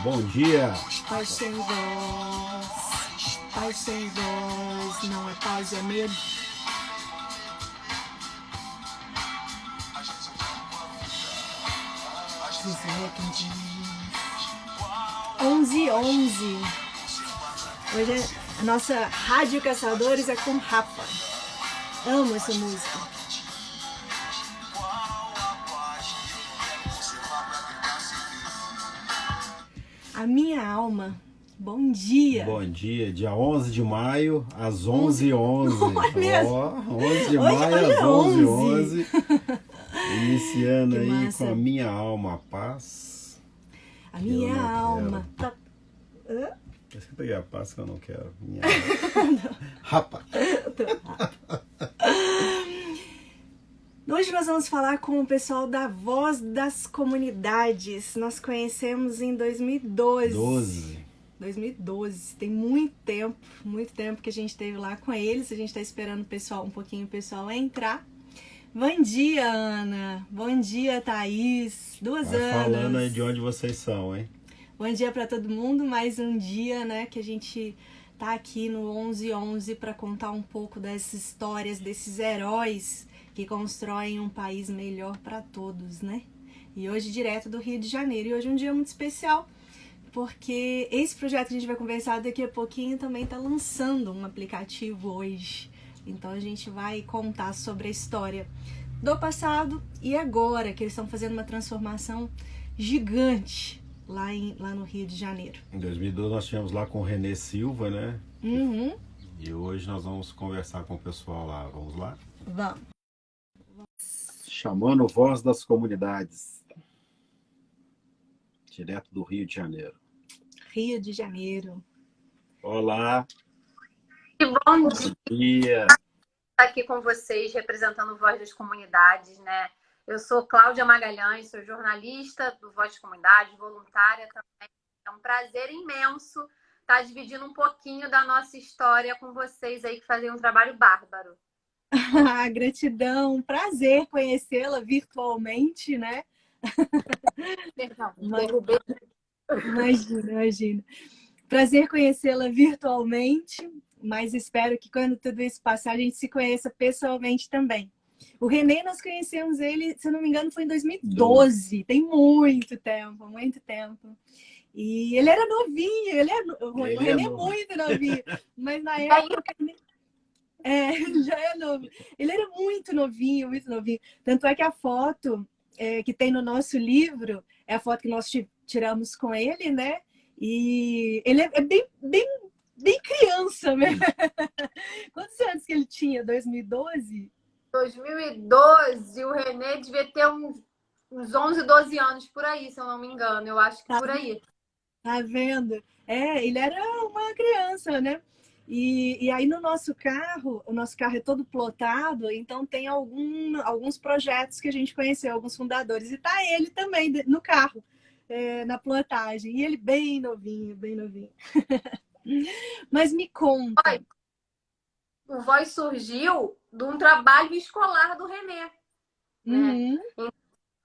Bom dia. Paz sem voz, paz sem voz, não é paz, é medo. José quem diz. 11h11. Hoje a nossa Rádio Caçadores é com Rapa. Amo essa música. A minha alma. Bom dia. Bom dia, dia 11 de maio, às 11h11. Olha, 11 de hoje maio, é às 11h11. Iniciando Que aí massa. com a minha alma, a paz. A minha não alma. Tá... Eu sempre peguei a paz que eu não quero. Minha alma. Rapa. Hoje nós vamos falar com o pessoal da Voz das Comunidades. Nós conhecemos em 2012. 2012. Tem muito tempo que a gente esteve lá com eles. A gente está esperando o pessoal entrar. Bom dia, Ana. Bom dia, Thaís. Duas Vai Anas. falando aí de onde vocês são, hein? Bom dia para todo mundo. Mais um dia, né, que a gente tá aqui no 11h11 para contar um pouco dessas histórias, desses heróis que constroem um país melhor para todos, né? E hoje direto do Rio de Janeiro. E hoje é um dia muito especial, porque esse projeto que a gente vai conversar daqui a pouquinho também está lançando um aplicativo hoje. Então a gente vai contar sobre a história do passado e agora, que eles estão fazendo uma transformação gigante lá no Rio de Janeiro. Em 2012 nós tivemos lá com o Renê Silva, né? Uhum. E hoje nós vamos conversar com o pessoal lá. Vamos lá? Vamos. Chamando Voz das Comunidades. Direto do Rio de Janeiro. Rio de Janeiro. Olá. Que bom dia Dia. estar aqui com vocês, representando o Voz das Comunidades, né? Eu sou Cláudia Magalhães, sou jornalista do Voz das Comunidades, voluntária também. É um prazer imenso estar dividindo um pouquinho da nossa história com vocês aí que fazem um trabalho bárbaro. Gratidão, prazer conhecê-la virtualmente, né? Perdão, derrubei. Imagina. Prazer conhecê-la virtualmente, mas espero que quando tudo isso passar, a gente se conheça pessoalmente também. O Renê, nós conhecemos ele, se eu não me engano, foi em 2012. Tem muito tempo, muito tempo. E ele era novinho, o Renê é muito novinho, mas na época... já é novo. Ele era muito novinho, muito novinho. Tanto é que a foto que tem no nosso livro é a foto que nós tiramos com ele, né? E ele é bem criança mesmo. Quantos anos que ele tinha? 2012? 2012, o Renê devia ter uns 11, 12 anos por aí, se eu não me engano. Eu acho que por aí. Tá vendo? Ele era uma criança, né? E aí no nosso carro, o nosso carro é todo plotado, então tem alguns projetos que a gente conheceu, alguns fundadores. E tá ele também no carro, na plotagem. E ele bem novinho, bem novinho. Mas me conta. O Voz surgiu de um trabalho escolar do Renê. Uhum. Né? Em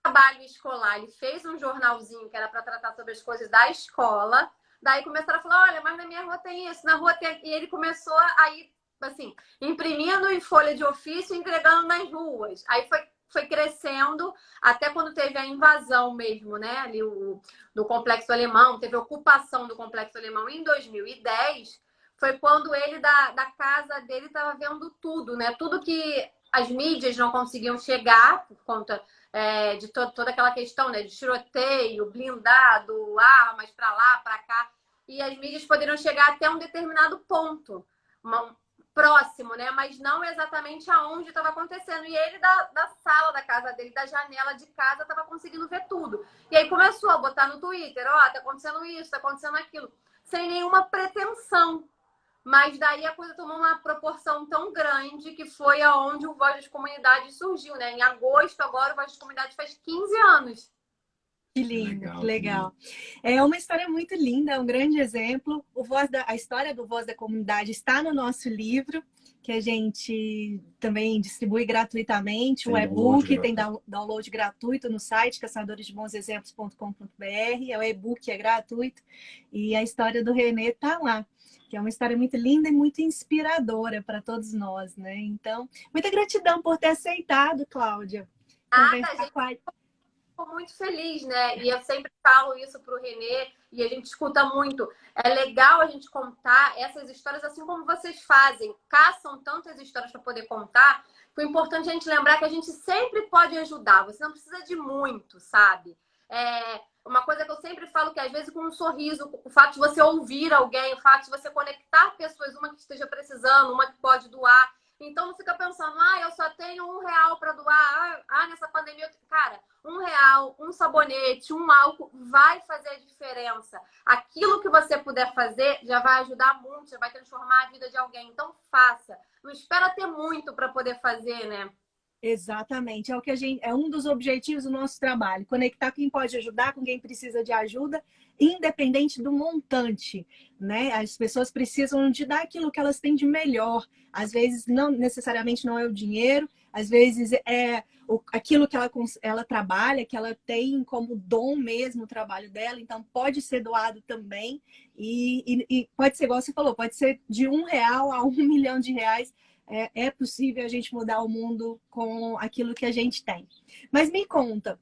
trabalho escolar, ele fez um jornalzinho que era para tratar sobre as coisas da escola. Daí começaram a falar, olha, mas na minha rua tem isso, na rua tem... E ele começou a ir, assim, imprimindo em folha de ofício e entregando nas ruas. Aí foi crescendo, até quando teve a invasão mesmo, né? Ali do Complexo Alemão, teve a ocupação do Complexo Alemão em 2010. Foi quando ele, da casa dele, estava vendo tudo, né? Tudo que as mídias não conseguiam chegar por conta... de toda aquela questão, né, de tiroteio, blindado, armas para lá, para cá, e as mídias poderiam chegar até um determinado ponto, próximo, né, mas não exatamente aonde estava acontecendo. E ele, da sala da casa dele, da janela de casa, estava conseguindo ver tudo. E aí começou a botar no Twitter, tá acontecendo isso, tá acontecendo aquilo, sem nenhuma pretensão. Mas daí a coisa tomou uma proporção tão grande que foi aonde o Voz das Comunidades surgiu, né? Em agosto, agora, o Voz das Comunidades faz 15 anos. Que lindo, que legal. É uma história muito linda, um grande exemplo. A história do Voz da Comunidade está no nosso livro. que a gente também distribui gratuitamente, Tem o download e-book, tem gratuito. download gratuito no site caçadoresdebonsexemplos.com.br, o e-book é gratuito, e a história do Renê tá lá, que é uma história muito linda e muito inspiradora para todos nós, né? Então, muita gratidão por ter aceitado, Cláudia, Nada, conversar com a... fico muito feliz, né? E eu sempre falo isso pro Renê e a gente escuta muito. É legal a gente contar essas histórias assim como vocês fazem. Caçam tantas histórias para poder contar. Que o importante é a gente lembrar que a gente sempre pode ajudar. Você não precisa de muito, sabe? Uma coisa que eu sempre falo que às vezes com um sorriso, o fato de você ouvir alguém, o fato de você conectar pessoas, uma que esteja precisando, uma que pode doar. Então não fica pensando, eu só tenho R$ 1 para doar. Nessa pandemia, cara, R$ 1, um sabonete, um álcool vai fazer a diferença. Aquilo que você puder fazer já vai ajudar muito, já vai transformar a vida de alguém. Então faça. Não espera ter muito para poder fazer, né? Exatamente, é o que a gente, é um dos objetivos do nosso trabalho, conectar quem pode ajudar com quem precisa de ajuda, independente do montante, né? As pessoas precisam de dar aquilo que elas têm de melhor. Às vezes não necessariamente não é o dinheiro, às vezes é aquilo que ela trabalha, que ela tem como dom mesmo o trabalho dela, então pode ser doado também e pode ser, igual você falou, pode ser de R$ 1 a R$ 1 milhão. É possível a gente mudar o mundo com aquilo que a gente tem. Mas me conta,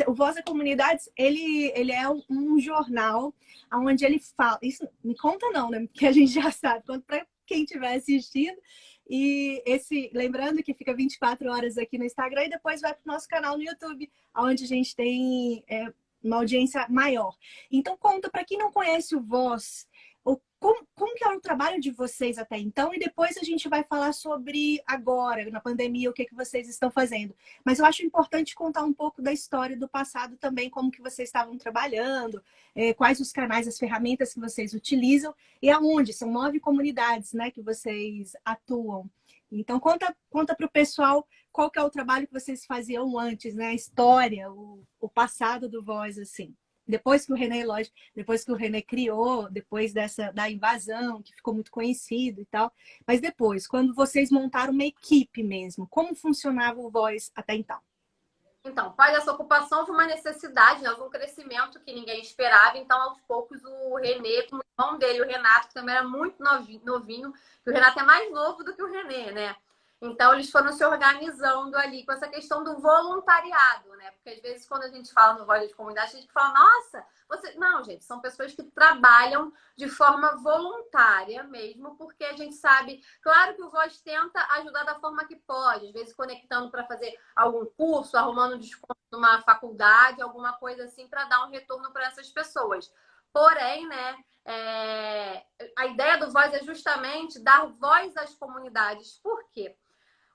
o Voz da Comunidades, ele é um jornal onde ele fala... Isso me conta não, né? Porque a gente já sabe. Conta para quem estiver assistindo. E lembrando que fica 24 horas aqui no Instagram e depois vai para o nosso canal no YouTube, onde a gente tem uma audiência maior. Então conta para quem não conhece o Voz, como que é o trabalho de vocês até então, e depois a gente vai falar sobre agora, na pandemia, o que vocês estão fazendo. Mas eu acho importante contar um pouco da história do passado também, como que vocês estavam trabalhando, quais os canais, as ferramentas que vocês utilizam e aonde. São 9 comunidades, né, que vocês atuam. Então conta para o pessoal qual que é o trabalho que vocês faziam antes, né, a história, o passado do Voz, assim. Depois que o Renê, lógico, depois que o Renê criou, depois da invasão, que ficou muito conhecido e tal. Mas depois, quando vocês montaram uma equipe mesmo, como funcionava o Voz até então? Então, faz essa ocupação foi uma necessidade, né? Um crescimento que ninguém esperava. Então, aos poucos, o Renê, com o irmão dele, o Renato, que também era muito novinho, que o Renato é mais novo do que o Renê, né? Então, eles foram se organizando ali com essa questão do voluntariado, né? Porque, às vezes, quando a gente fala no Voz de Comunidade, a gente fala, nossa, você... Não, gente, são pessoas que trabalham de forma voluntária mesmo, porque a gente sabe... Claro que o Voz tenta ajudar da forma que pode, às vezes conectando para fazer algum curso, arrumando desconto numa faculdade, alguma coisa assim, para dar um retorno para essas pessoas. Porém, né, a ideia do Voz é justamente dar voz às comunidades. Por quê?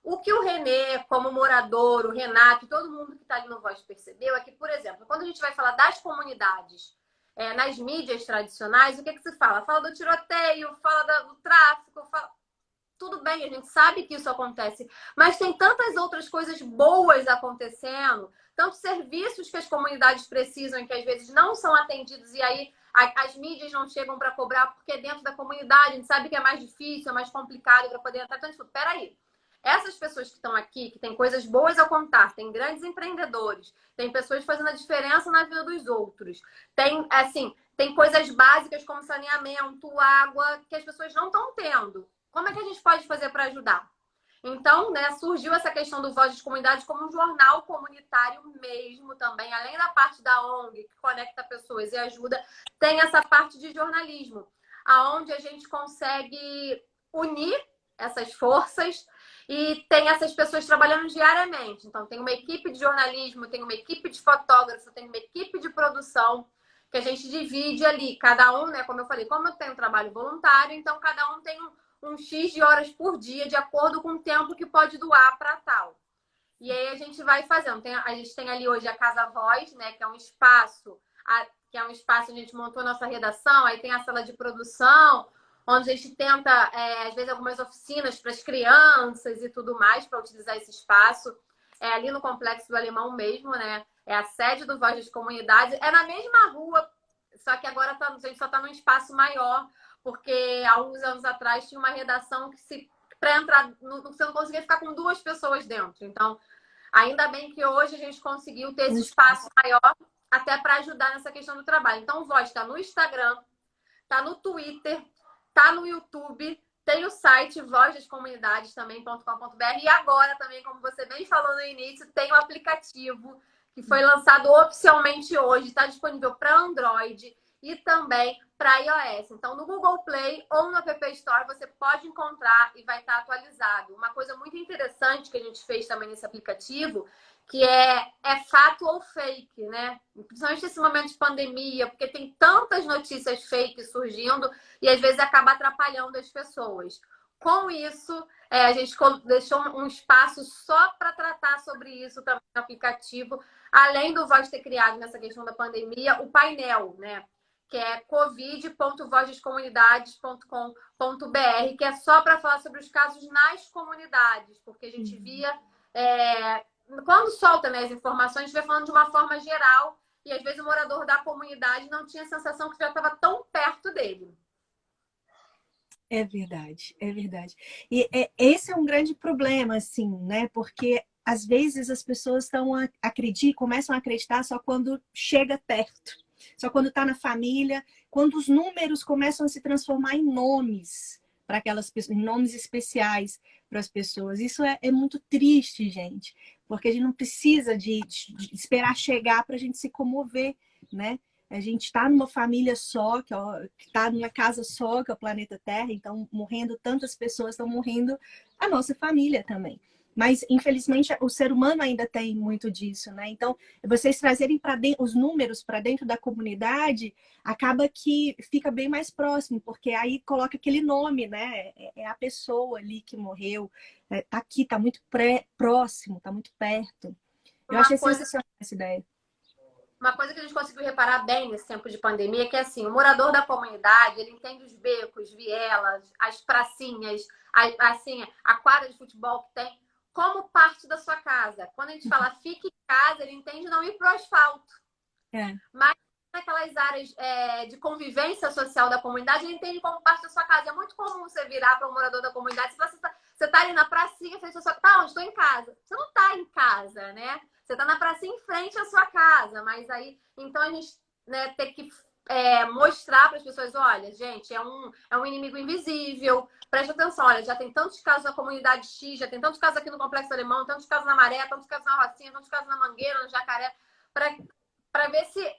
O que o Renê, como morador, o Renato, todo mundo que está ali no Voz percebeu é que, por exemplo, quando a gente vai falar das comunidades nas mídias tradicionais, o que se fala? Fala do tiroteio, fala do tráfico, fala... Tudo bem, a gente sabe que isso acontece, mas tem tantas outras coisas boas acontecendo, tantos serviços que as comunidades precisam e que às vezes não são atendidos e aí as mídias não chegam para cobrar porque dentro da comunidade a gente sabe que é mais difícil, é mais complicado para poder entrar. Então, tipo, peraí. Essas pessoas que estão aqui, que têm coisas boas a contar, tem grandes empreendedores, tem pessoas fazendo a diferença na vida dos outros, tem coisas básicas como saneamento, água, que as pessoas não estão tendo. Como é que a gente pode fazer para ajudar? Então, né, surgiu essa questão do Voz de Comunidade como um jornal comunitário mesmo também, além da parte da ONG, que conecta pessoas e ajuda, tem essa parte de jornalismo, aonde a gente consegue unir essas forças e tem essas pessoas trabalhando diariamente. Então, tem uma equipe de jornalismo, tem uma equipe de fotógrafo, tem uma equipe de produção, que a gente divide ali, cada um, né, como eu falei, como eu tenho um trabalho voluntário, então cada um tem um X de horas por dia, de acordo com o tempo que pode doar para tal. E aí a gente vai fazendo. A gente tem ali hoje a Casa Voz, né, que é um espaço, a gente montou nossa redação, aí tem a sala de produção, onde a gente tenta, às vezes, algumas oficinas para as crianças e tudo mais, para utilizar esse espaço. É ali no Complexo do Alemão mesmo, né? É a sede do Voz das Comunidades. É na mesma rua, só que agora a gente só está num espaço maior, porque há uns anos atrás tinha uma redação que para entrar, você não conseguia ficar com 2 pessoas dentro. Então, ainda bem que hoje a gente conseguiu ter esse espaço maior até para ajudar nessa questão do trabalho. Então, o Voz está no Instagram, está no Twitter, está no YouTube, tem o site vozdascomunidades também.com.br e agora também, como você bem falou no início, tem o aplicativo que foi lançado oficialmente hoje, está disponível para Android e também para iOS. Então, no Google Play ou no App Store, você pode encontrar e vai estar atualizado. Uma coisa muito interessante que a gente fez também nesse aplicativo, que é fato ou fake, né? Principalmente nesse momento de pandemia, porque tem tantas notícias fake surgindo e às vezes acaba atrapalhando as pessoas. Com isso, a gente deixou um espaço só para tratar sobre isso também no aplicativo, além do Voz ter criado nessa questão da pandemia, o painel, né? Que é covid.vozdascomunidades.com.br, que é só para falar sobre os casos nas comunidades, porque a gente via, quando solta, né, as informações, a gente vai falando de uma forma geral, e às vezes o morador da comunidade não tinha a sensação que já estava tão perto dele. É verdade, é verdade. E esse é um grande problema, assim, né? Porque às vezes as pessoas começam a acreditar só quando chega perto, só quando está na família, quando os números começam a se transformar em nomes para aquelas pessoas, em nomes especiais para as pessoas. Isso é muito triste, gente, porque a gente não precisa de esperar chegar para a gente se comover, né? A gente está numa família só, que está numa casa só, que é o planeta Terra, então morrendo tantas pessoas, estão morrendo a nossa família também. Mas, infelizmente, o ser humano ainda tem muito disso, né? Então, vocês trazerem os números para dentro da comunidade, acaba que fica bem mais próximo, porque aí coloca aquele nome, né? É a pessoa ali que morreu, tá aqui, tá muito próximo, tá muito perto. Eu achei sensacional essa ideia. Uma coisa que a gente conseguiu reparar bem nesse tempo de pandemia é que, assim, o morador da comunidade, ele entende os becos, vielas, as pracinhas, a quadra de futebol que tem, como parte da sua casa. Quando a gente fala fique em casa, ele entende não ir para o asfalto. Mas naquelas áreas de convivência social da comunidade, ele entende como parte da sua casa. É muito comum você virar para um morador da comunidade e falar, você está ali na pracinha, frente à sua casa. Tá, onde? Estou em casa. Você não está em casa, né? Você está na pracinha em frente à sua casa. Mas aí, então a gente, né, tem que mostrar para as pessoas, olha, gente, é um inimigo invisível. Preste atenção, olha, já tem tantos casos na comunidade X, já tem tantos casos aqui no Complexo Alemão, tantos casos na Maré, tantos casos na Rocinha, tantos casos na Mangueira, no Jacaré, para ver se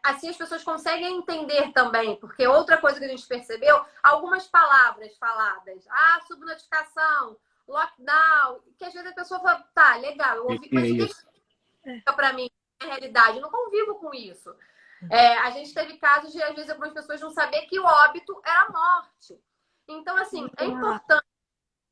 assim as pessoas conseguem entender também, porque outra coisa que a gente percebeu, algumas palavras faladas, subnotificação, lockdown, que às vezes a pessoa fala, tá, legal, eu ouvi, mas o que é para mim, na realidade, eu não convivo com isso. A gente teve casos de, às vezes, algumas pessoas não saber que o óbito era morte. Então, assim, é importante.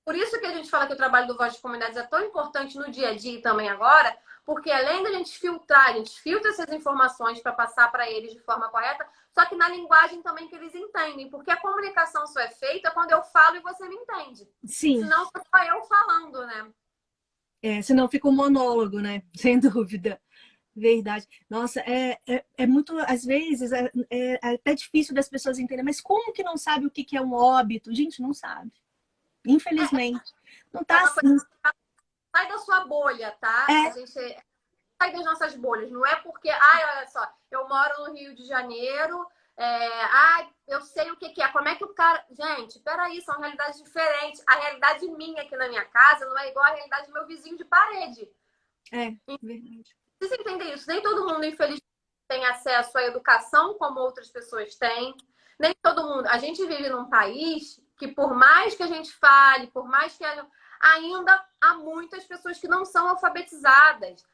Por isso que a gente fala que o trabalho do Voz de Comunidades é tão importante no dia a dia e também agora, porque além da gente filtrar, a gente filtra essas informações para passar para eles de forma correta, só que na linguagem também que eles entendem, porque a comunicação só é feita quando eu falo e você me entende. Sim. Senão só eu falando, né? Senão fica um monólogo, né? Sem dúvida. Verdade. Nossa, é muito, às vezes, é até difícil das pessoas entenderem, mas como que não sabe o que é um óbito? Gente, não sabe. Infelizmente. Não tá assim. Sai da sua bolha, tá? A gente sai das nossas bolhas. Não é porque, olha só, eu moro no Rio de Janeiro, eu sei o que é. Como é que o cara... Gente, peraí, são realidades diferentes. A realidade minha aqui na minha casa não é igual à realidade do meu vizinho de parede. Verdade. Precisa entender isso. Nem todo mundo, infelizmente, tem acesso à educação como outras pessoas têm. Nem todo mundo. A gente vive num país que, por mais que a gente fale, por mais que ainda há muitas pessoas que não são alfabetizadas.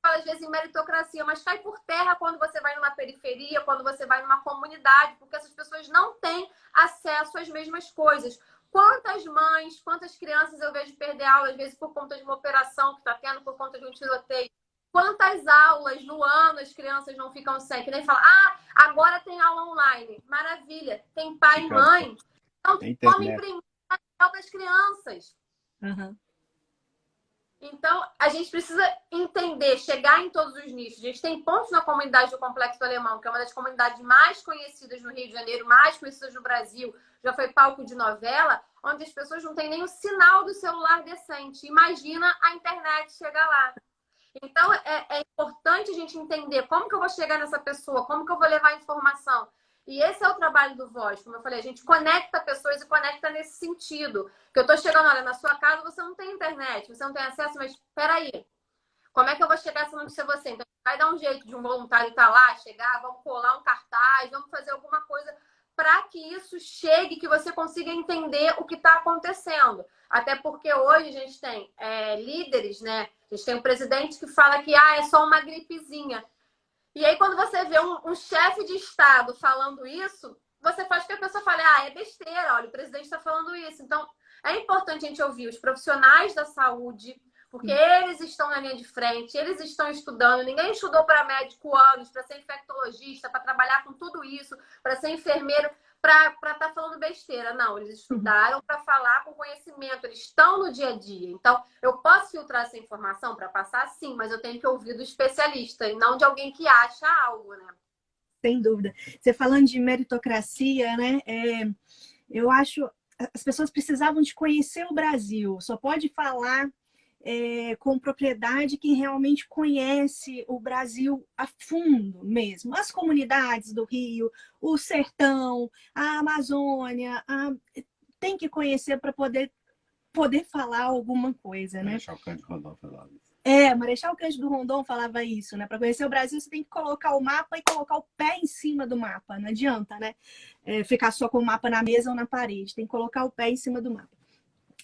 Às vezes em meritocracia, mas cai por terra quando você vai numa periferia, quando você vai numa comunidade, porque essas pessoas não têm acesso às mesmas coisas. Quantas mães, quantas crianças eu vejo perder aula, às vezes por conta de uma operação que está tendo, por conta de um tiroteio. Quantas aulas no ano as crianças não ficam sem? Que nem falam, agora tem aula online. Maravilha. Tem pai e mãe. Então, como imprimir material para as crianças. Então, a gente precisa entender, chegar em todos os nichos. A gente tem pontos na comunidade do Complexo do Alemão, que é uma das comunidades mais conhecidas no Rio de Janeiro, mais conhecidas no Brasil, já foi palco de novela, onde as pessoas não têm nem o sinal do celular decente. Imagina a internet chegar lá. Então, é importante a gente entender como que eu vou chegar nessa pessoa, como que eu vou levar a informação. E esse é o trabalho do Voz. Como eu falei, a gente conecta pessoas e conecta nesse sentido. Que eu tô chegando, olha, na sua casa você não tem internet, você não tem acesso, mas espera aí. Como é que eu vou chegar se não ser você? Então, vai dar um jeito de um voluntário estar lá, chegar, vamos colar um cartaz, vamos fazer alguma coisa para que isso chegue, que você consiga entender o que está acontecendo. Até porque hoje a gente tem líderes, né? A gente tem um presidente que fala que é só uma gripezinha. E aí, quando você vê um chefe de Estado falando isso, você faz com que a pessoa fale, é besteira, olha, o presidente está falando isso. Então, é importante a gente ouvir os profissionais da saúde, porque eles estão na linha de frente, eles estão estudando. Ninguém estudou para médico anos, para ser infectologista, para trabalhar com tudo isso, para ser enfermeiro, para estar falando besteira. Não, eles estudaram para falar com conhecimento, eles estão no dia a dia. Então, eu posso filtrar essa informação para passar, sim, mas eu tenho que ouvir do especialista e não de alguém que acha algo, né? Sem dúvida. Você falando de meritocracia, né? Eu acho as pessoas precisavam de conhecer o Brasil. Só pode falar com propriedade quem realmente conhece o Brasil a fundo mesmo. As comunidades do Rio, o sertão, a Amazônia, tem que conhecer para poder falar alguma coisa, né? Marechal Cândido Rondon falava isso. Marechal Cândido Rondon falava isso, né? Para conhecer o Brasil, você tem que colocar o mapa e colocar o pé em cima do mapa. Não adianta, né? Ficar só com o mapa na mesa ou na parede. Tem que colocar o pé em cima do mapa.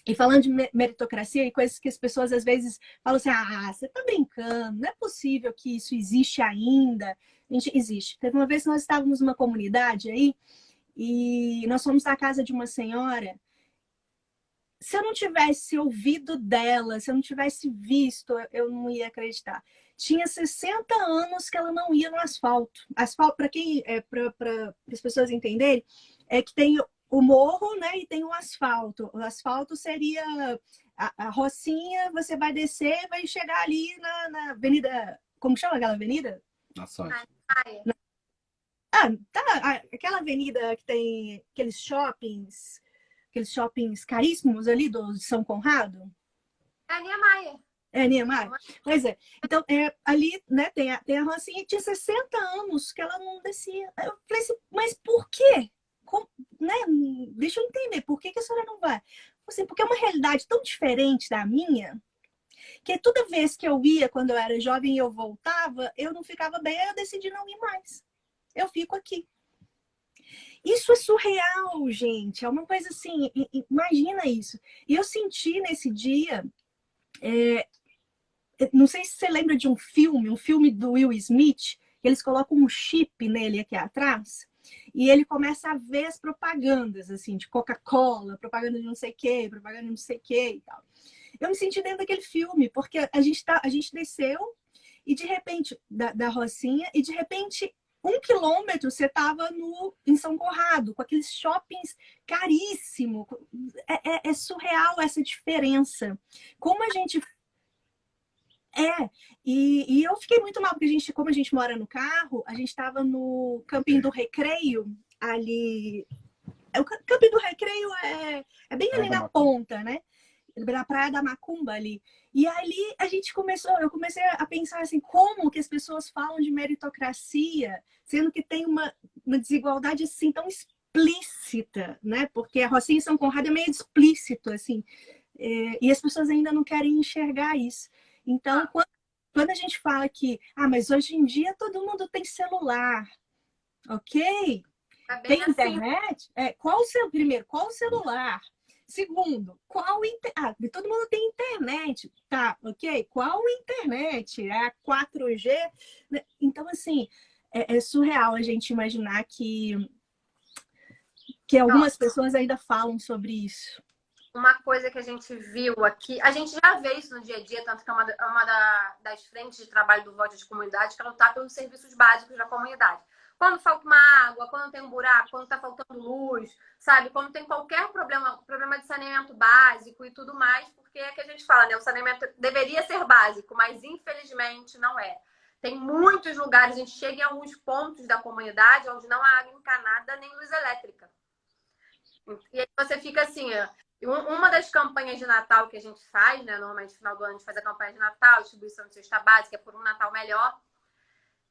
E falando de meritocracia e coisas que as pessoas às vezes falam assim, você tá brincando, não é possível que isso existe ainda. Gente, existe. Teve uma vez que nós estávamos numa comunidade aí e nós fomos na casa de uma senhora. Se eu não tivesse ouvido dela, se eu não tivesse visto, eu não ia acreditar. Tinha 60 anos que ela não ia no asfalto. Asfalto, para as pessoas entenderem, é que tem o morro, né? E tem o asfalto. O asfalto seria a Rocinha, você vai descer, vai chegar ali na avenida. Como chama aquela avenida? Nações. Aquela avenida que tem aqueles shoppings caríssimos ali do São Conrado. É Niemeyer. Niemeyer. Pois é. Então, ali, né, tem a Rocinha e tinha 60 anos que ela não descia. Eu falei assim, mas por quê? Né? Deixa eu entender, por que a senhora não vai? Assim, porque é uma realidade tão diferente da minha, que toda vez que eu ia, quando eu era jovem e eu voltava, eu não ficava bem, eu decidi não ir mais. Eu fico aqui. Isso é surreal, gente. É uma coisa assim, imagina isso. E eu senti nesse dia, não sei se você lembra de um filme do Will Smith, que eles colocam um chip nele aqui atrás, e ele começa a ver as propagandas, assim, de Coca-Cola, propaganda de não sei o quê, propaganda de não sei o quê e tal. Eu me senti dentro daquele filme, porque a gente desceu, e de repente, da Rocinha, e de repente 1 quilômetro você estava em São Conrado, com aqueles shoppings caríssimos. É surreal essa diferença. Como a gente... E eu fiquei muito mal, porque como a gente mora no carro, a gente estava no Campinho do Recreio, ali... O Campinho do Recreio é bem ali na ponta, né? Na Praia da Macumba ali. E ali eu comecei a pensar assim, como que as pessoas falam de meritocracia, sendo que tem uma desigualdade assim tão explícita, né? Porque a Rocinha e São Conrado é meio explícito, assim. E as pessoas ainda não querem enxergar isso. Então, quando a gente fala que, mas hoje em dia todo mundo tem celular, ok? Tem internet? Qual o celular? Segundo, todo mundo tem internet, tá, ok? Qual internet? É a 4G? Então, assim, é surreal a gente imaginar que algumas pessoas ainda falam sobre isso. Uma coisa que a gente viu aqui, a gente já vê isso no dia a dia, tanto que é uma das frentes de trabalho do Voz de Comunidade, que é lutar pelos serviços básicos da comunidade. Quando falta uma água, quando tem um buraco, quando tá faltando luz, sabe? Quando tem qualquer problema de saneamento básico e tudo mais, porque é que a gente fala, né? O saneamento deveria ser básico, mas infelizmente não é. Tem muitos lugares, a gente chega em alguns pontos da comunidade onde não há água encanada nem luz elétrica. E aí você fica assim, uma das campanhas de Natal que a gente faz, né? Normalmente no final do ano a gente faz a campanha de Natal, distribuição de cesta básica, por um Natal melhor.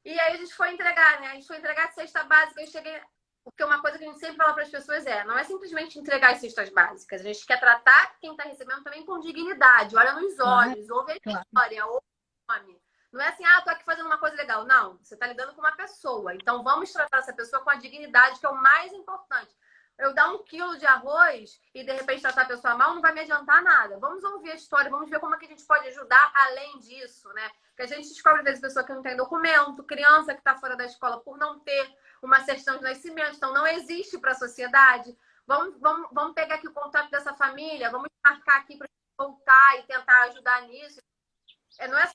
E aí a gente foi entregar, né? A gente foi entregar de cesta básica. Eu cheguei. Porque uma coisa que a gente sempre fala para as pessoas não é simplesmente entregar as cestas básicas. A gente quer tratar quem está recebendo também com dignidade. Olha nos olhos, ouve a história, ouve o nome. Não é assim, tô aqui fazendo uma coisa legal. Não, você está lidando com uma pessoa. Então vamos tratar essa pessoa com a dignidade, que é o mais importante. Eu dar 1 quilo de arroz e de repente tratar a pessoa mal não vai me adiantar nada. Vamos ouvir a história, vamos ver como é que a gente pode ajudar além disso, né? Porque a gente descobre, às vezes, pessoa que não tem documento, criança que está fora da escola por não ter uma certidão de nascimento, então não existe para a sociedade. Vamos pegar aqui o contato dessa família, vamos marcar aqui para voltar e tentar ajudar nisso. Não é só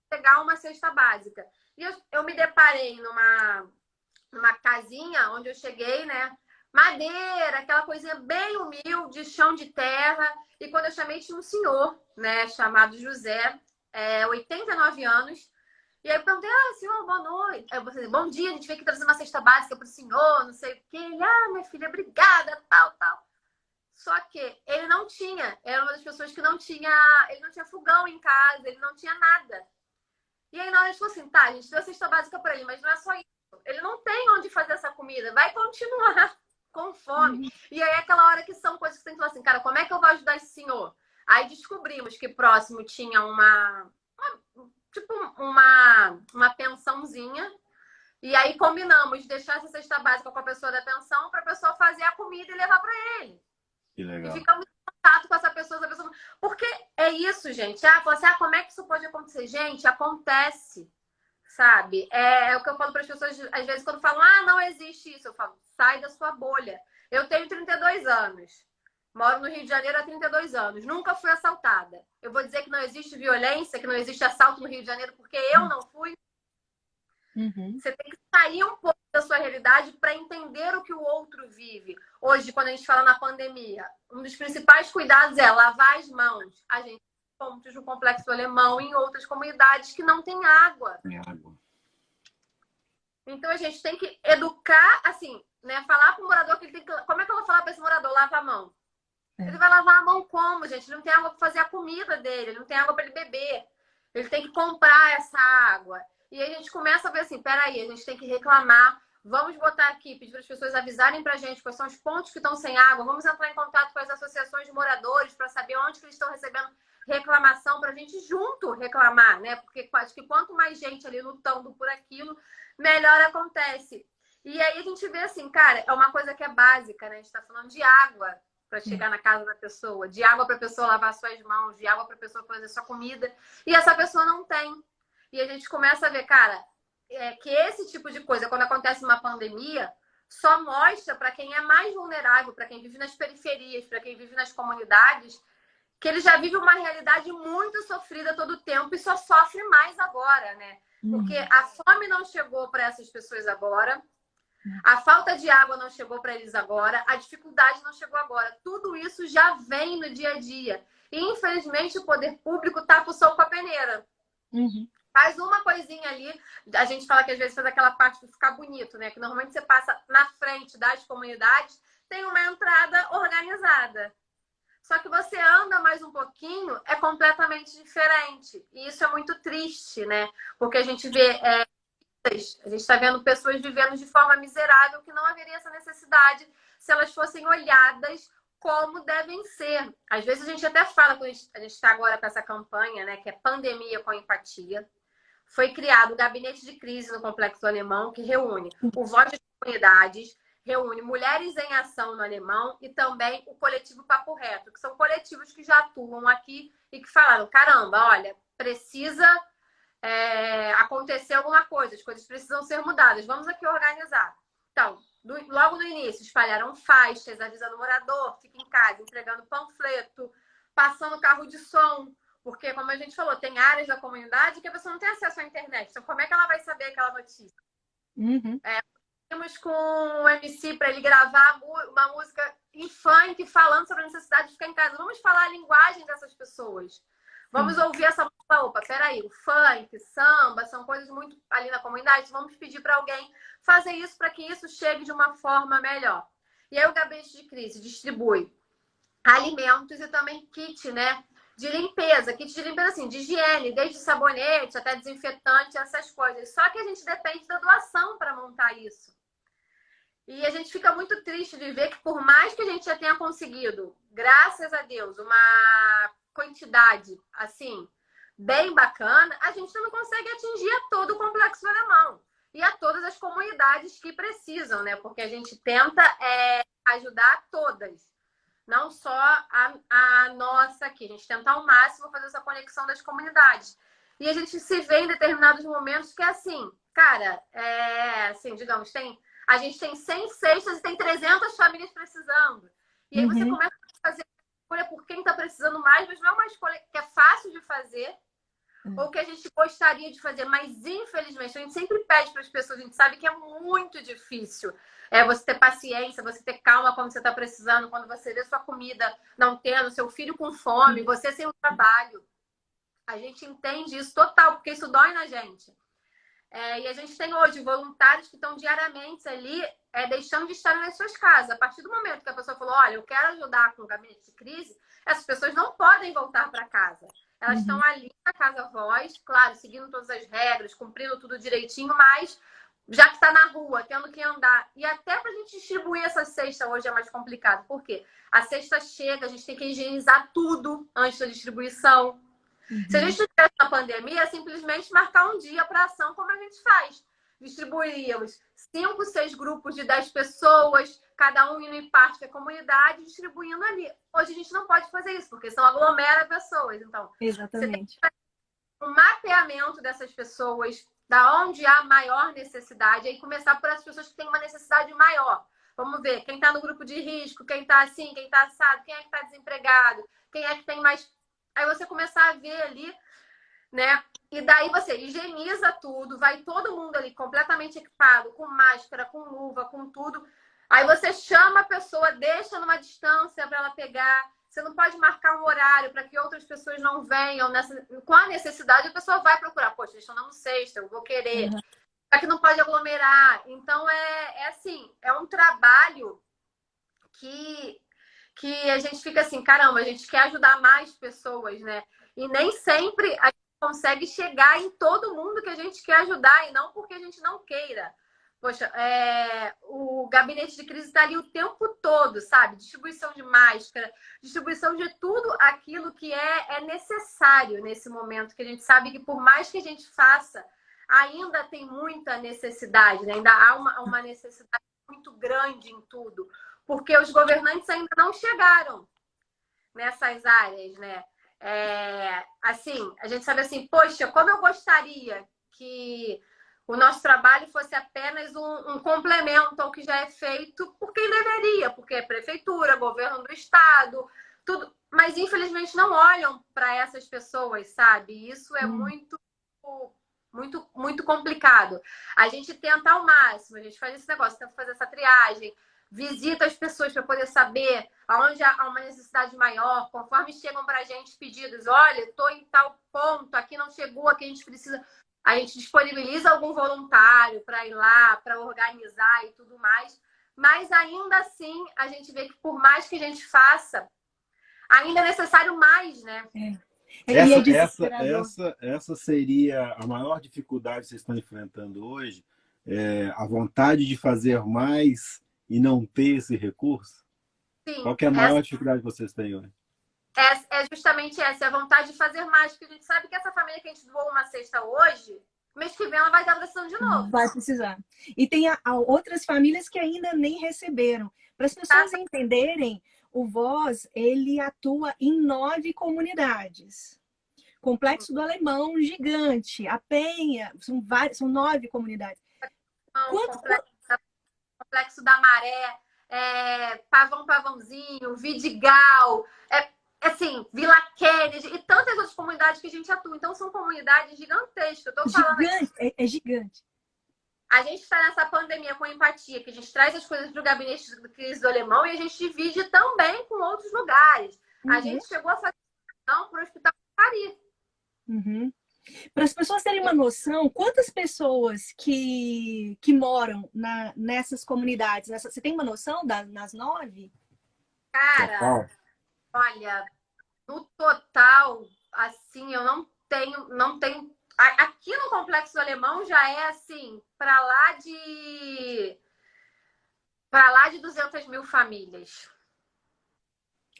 pegar uma cesta básica. E eu me deparei numa casinha onde eu cheguei, né? Madeira, aquela coisinha bem humilde, chão de terra. E quando eu chamei, tinha um senhor, né, chamado José, 89 anos. E aí eu perguntei, senhor, boa noite. Aí eu falei, bom dia, a gente veio aqui trazer uma cesta básica para o senhor, não sei o quê. Ele, minha filha, obrigada, tal. Só que ele não tinha, era uma das pessoas que ele não tinha fogão em casa, ele não tinha nada. E aí na hora a gente falou assim, a gente deu a cesta básica para ele, mas não é só isso. Ele não tem onde fazer essa comida, vai continuar com fome. E aí aquela hora que são coisas que você tem que falar assim, cara, como é que eu vou ajudar esse senhor? Aí descobrimos que próximo tinha uma pensãozinha. E aí combinamos de deixar essa cesta básica com a pessoa da pensão para a pessoa fazer a comida e levar para ele. Que legal. E ficamos em contato com essa pessoa. Porque é isso, gente. Fala assim, como é que isso pode acontecer? Gente, acontece. Sabe? É o que eu falo para as pessoas, às vezes, quando falam, não existe isso. Eu falo, sai da sua bolha. Eu tenho 32 anos. Moro no Rio de Janeiro há 32 anos. Nunca fui assaltada. Eu vou dizer que não existe violência, que não existe assalto no Rio de Janeiro, porque eu não fui. Você tem que sair um pouco da sua realidade para entender o que o outro vive. Hoje, quando a gente fala na pandemia, um dos principais cuidados é lavar as mãos. A gente tem pontos no Complexo Alemão e em outras comunidades que não tem água. Então, a gente tem que educar, assim, né? Falar para o morador que ele tem que... Como é que eu vou falar para esse morador? Lava a mão. Ele vai lavar a mão como, gente? Ele não tem água para fazer a comida dele, ele não tem água para ele beber. Ele tem que comprar essa água. E aí a gente começa a ver assim, peraí, a gente tem que reclamar, vamos botar aqui, pedir para as pessoas avisarem para a gente quais são os pontos que estão sem água, vamos entrar em contato com as associações de moradores para saber onde que eles estão recebendo reclamação, para a gente junto reclamar, né? Porque acho que quanto mais gente ali lutando por aquilo, melhor acontece. E aí a gente vê assim, cara, é uma coisa que é básica, né? A gente está falando de água para chegar na casa da pessoa, de água para a pessoa lavar suas mãos, de água para a pessoa fazer sua comida, e essa pessoa não tem. E a gente começa a ver, cara, que esse tipo de coisa, quando acontece uma pandemia, só mostra para quem é mais vulnerável, para quem vive nas periferias, para quem vive nas comunidades, que ele já vive uma realidade muito sofrida todo o tempo e só sofre mais agora, né? Porque a fome não chegou para essas pessoas agora, a falta de água não chegou para eles agora, a dificuldade não chegou agora. Tudo isso já vem no dia a dia. E, infelizmente, o poder público tapa o sol com a peneira. Faz uma coisinha ali, a gente fala que às vezes faz aquela parte para ficar bonito, né? Que normalmente você passa na frente das comunidades, tem uma entrada organizada. Só que você anda mais um pouquinho, é completamente diferente. E isso é muito triste, né? Porque a gente vê, a gente está vendo pessoas vivendo de forma miserável, que não haveria essa necessidade se elas fossem olhadas como devem ser. Às vezes a gente até fala, quando a gente está agora com essa campanha, né? Que é Pandemia com Empatia. Foi criado o Gabinete de Crise no Complexo Alemão, que reúne o Voz das Comunidades, reúne Mulheres em Ação no Alemão e também o coletivo Papo Reto, que são coletivos que já atuam aqui e que falaram, caramba, olha, precisa acontecer alguma coisa, as coisas precisam ser mudadas, vamos aqui organizar. Então, logo no início, espalharam faixas, avisando o morador, fica em casa, entregando panfleto, passando carro de som, porque, como a gente falou, tem áreas da comunidade que a pessoa não tem acesso à internet. Então, como é que ela vai saber aquela notícia? Pedimos com o MC para ele gravar uma música em funk falando sobre a necessidade de ficar em casa. Vamos falar a linguagem dessas pessoas. Vamos ouvir essa música. Opa, peraí, o funk, samba, são coisas muito ali na comunidade. Vamos pedir para alguém fazer isso para que isso chegue de uma forma melhor. E aí o Gabinete de Crise distribui alimentos e também kit, né? De limpeza, kit de limpeza assim, de higiene, desde sabonete até desinfetante, essas coisas. Só que a gente depende da doação para montar isso. E a gente fica muito triste de ver que por mais que a gente já tenha conseguido, graças a Deus, uma quantidade, assim, bem bacana, a gente não consegue atingir a todo o Complexo do Alemão. E a todas as comunidades que precisam, né? Porque a gente tenta ajudar todas. Não só a nossa aqui. A gente tenta ao máximo fazer essa conexão das comunidades. E a gente se vê em determinados momentos que é assim, cara, assim, digamos, a gente tem 100 cestas e tem 300 famílias precisando. E aí você começa a fazer escolha por quem está precisando mais, mas não é uma escolha que é fácil de fazer ou que a gente gostaria de fazer, mas infelizmente a gente sempre pede para as pessoas, a gente sabe que é muito difícil você ter paciência, você ter calma quando você está precisando, quando você vê sua comida não tendo, seu filho com fome, você sem o trabalho. A gente entende isso total, porque isso dói na gente. E a gente tem hoje voluntários que estão diariamente ali deixando de estar nas suas casas. A partir do momento que a pessoa falou, olha, eu quero ajudar com o gabinete de crise, essas pessoas não podem voltar para casa. Elas estão ali na Casa Voz, claro, seguindo todas as regras, cumprindo tudo direitinho, mas já que está na rua, tendo que andar. E até para a gente distribuir essa cesta hoje é mais complicado. Por quê? A cesta chega, a gente tem que higienizar tudo antes da distribuição. Se a gente tivesse na pandemia, é simplesmente marcar um dia para ação, como a gente faz. Distribuiríamos 5, 6 grupos de 10 pessoas, cada um indo em parte da comunidade, distribuindo ali. Hoje a gente não pode fazer isso, porque são aglomera pessoas. Então, exatamente. Você tem um mapeamento dessas pessoas, da onde há maior necessidade, aí começar por as pessoas que têm uma necessidade maior. Vamos ver quem está no grupo de risco, quem está assim, quem está assado, quem é que está desempregado, quem é que tem mais... Aí você começar a ver ali, né? E daí você higieniza tudo, vai todo mundo ali completamente equipado, com máscara, com luva, com tudo. Aí você chama a pessoa, deixa numa distância para ela pegar. Você não pode marcar um horário para que outras pessoas não venham. Com a necessidade, a pessoa vai procurar. Poxa, eles estão dando sexta, eu vou querer. Só que não pode aglomerar. Então, assim, é um trabalho que a gente fica assim, caramba, a gente quer ajudar mais pessoas, né? E nem sempre a gente consegue chegar em todo mundo que a gente quer ajudar, e não porque a gente não queira. Poxa, o gabinete de crise está ali o tempo todo, sabe? Distribuição de máscara, distribuição de tudo aquilo que é necessário nesse momento, que a gente sabe que por mais que a gente faça, ainda tem muita necessidade, né? Ainda há uma necessidade muito grande em tudo. Porque os governantes ainda não chegaram nessas áreas, né? Assim, a gente sabe assim, poxa, como eu gostaria que o nosso trabalho fosse apenas um complemento ao que já é feito por quem deveria, porque é prefeitura, governo do estado, tudo. Mas, infelizmente, não olham para essas pessoas, sabe? E isso é muito, muito complicado. A gente tenta ao máximo, a gente faz esse negócio, tenta fazer essa triagem, visita as pessoas para poder saber aonde há uma necessidade maior, conforme chegam para a gente pedidos, olha, estou em tal ponto, aqui não chegou, aqui a gente precisa... A gente disponibiliza algum voluntário para ir lá, para organizar e tudo mais, mas ainda assim a gente vê que por mais que a gente faça, ainda é necessário mais, né? Essa seria a maior dificuldade que vocês estão enfrentando hoje? A vontade de fazer mais e não ter esse recurso? Sim. Qual que é a maior dificuldade que vocês têm hoje? É justamente essa, é a vontade de fazer mais, porque a gente sabe que essa família que a gente doou uma cesta hoje, mês que vem ela vai estar precisando de novo. Vai precisar. E tem outras famílias que ainda nem receberam. Para as pessoas entenderem, o Voz, ele atua em 9 comunidades. Complexo do Alemão, gigante. A Penha, são 9 comunidades. Complexo da Maré, Pavãozinho, Vidigal, assim, Vila Kennedy e tantas outras comunidades que a gente atua. Então, são comunidades gigantescas. Eu tô falando gigante, é gigante. a gente está nessa pandemia com empatia, que a gente traz as coisas para o gabinete de crise do alemão e a gente divide também com outros lugares. A gente chegou a fazer para o Hospital de Paris. Para as pessoas terem uma noção, quantas pessoas que moram nessas comunidades? Você tem uma noção nas 9? Cara, olha, no total, assim, eu não tenho. Aqui no Complexo do Alemão já é assim, para lá de 200 mil famílias.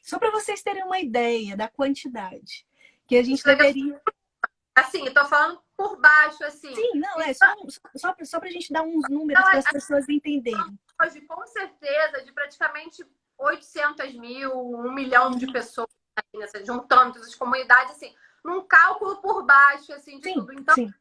Só para vocês terem uma ideia da quantidade que a gente deveria... Assim, eu tô falando por baixo, assim. Sim, não, só para a gente dar uns números para as pessoas entenderem. Hoje, com certeza, de praticamente 800 mil, 1 milhão de pessoas, juntando as comunidades, assim, num cálculo por baixo, assim, de tudo. Então, sim.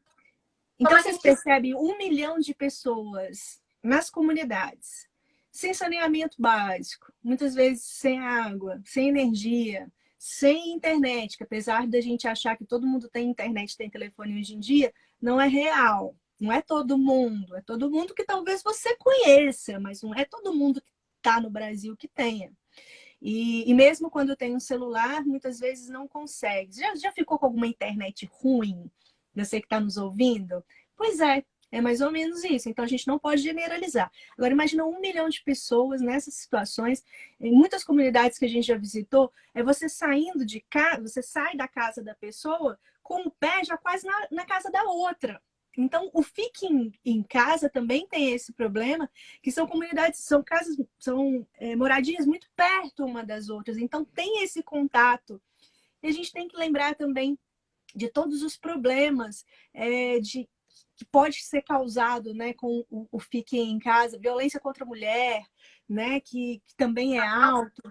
Então vocês percebem 1 milhão de pessoas nas comunidades, sem saneamento básico, muitas vezes sem água, sem energia, sem internet, que apesar da gente achar que todo mundo tem internet, tem telefone hoje em dia, não é real. Não é todo mundo. É todo mundo que talvez você conheça, mas não é todo mundo que está no Brasil que tenha. E mesmo quando tem um celular, muitas vezes não consegue. Já ficou com alguma internet ruim? Você que está nos ouvindo? Pois é mais ou menos isso. Então, a gente não pode generalizar. Agora, imagina 1 milhão de pessoas nessas situações. Em muitas comunidades que a gente já visitou, é você saindo de casa, você sai da casa da pessoa com o pé já quase na casa da outra. Então, o fique em casa também tem esse problema, que são comunidades, são casas, são moradias muito perto uma das outras. Então, tem esse contato. E a gente tem que lembrar também de todos os problemas que pode ser causado, né, com o fique em casa, violência contra a mulher, né, que também é alto.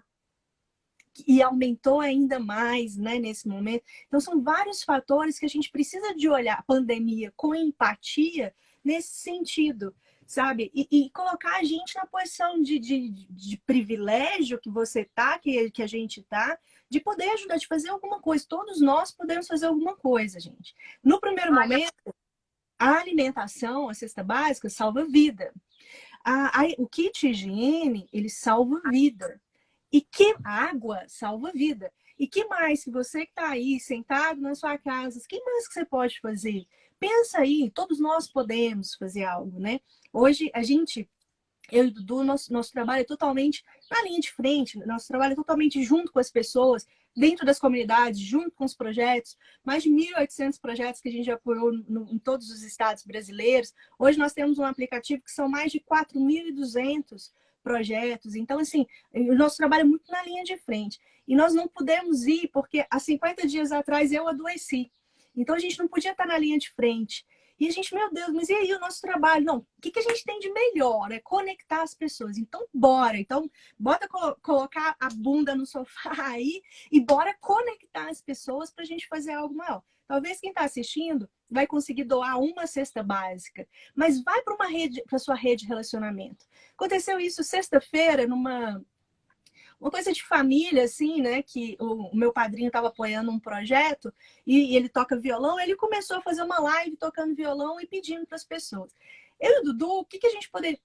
E aumentou ainda mais, né, nesse momento. Então, são vários fatores que a gente precisa de olhar a pandemia com empatia nesse sentido, sabe? E colocar a gente na posição de privilégio que você tá, que a gente tá, de poder ajudar, de fazer alguma coisa. Todos nós podemos fazer alguma coisa, gente. No primeiro momento, a alimentação, a cesta básica, salva vida. O kit higiene, ele salva vida. E que água salva vida. E que mais que você que está aí sentado na sua casa, que mais que você pode fazer? Pensa aí, todos nós podemos fazer algo, né? Hoje eu e o Dudu, nosso trabalho é totalmente na linha de frente, nosso trabalho é totalmente junto com as pessoas, dentro das comunidades, junto com os projetos, mais de 1.800 projetos que a gente já apoiou em todos os estados brasileiros. Hoje nós temos um aplicativo que são mais de 4.200 projetos. Então, assim, o nosso trabalho é muito na linha de frente. E nós não pudemos ir porque há 50 dias atrás eu adoeci. Então, a gente não podia estar na linha de frente. E a gente, meu Deus, mas e aí o nosso trabalho? Não, o que a gente tem de melhor? É conectar as pessoas. Então, bora. Então, bota colocar a bunda no sofá aí e bora conectar as pessoas para a gente fazer algo maior. Talvez quem está assistindo vai conseguir doar uma cesta básica, mas vai para a sua rede de relacionamento. Aconteceu isso sexta-feira uma coisa de família, assim, né? Que o meu padrinho estava apoiando um projeto e ele toca violão. Ele começou a fazer uma live tocando violão e pedindo para as pessoas. Eu e o Dudu,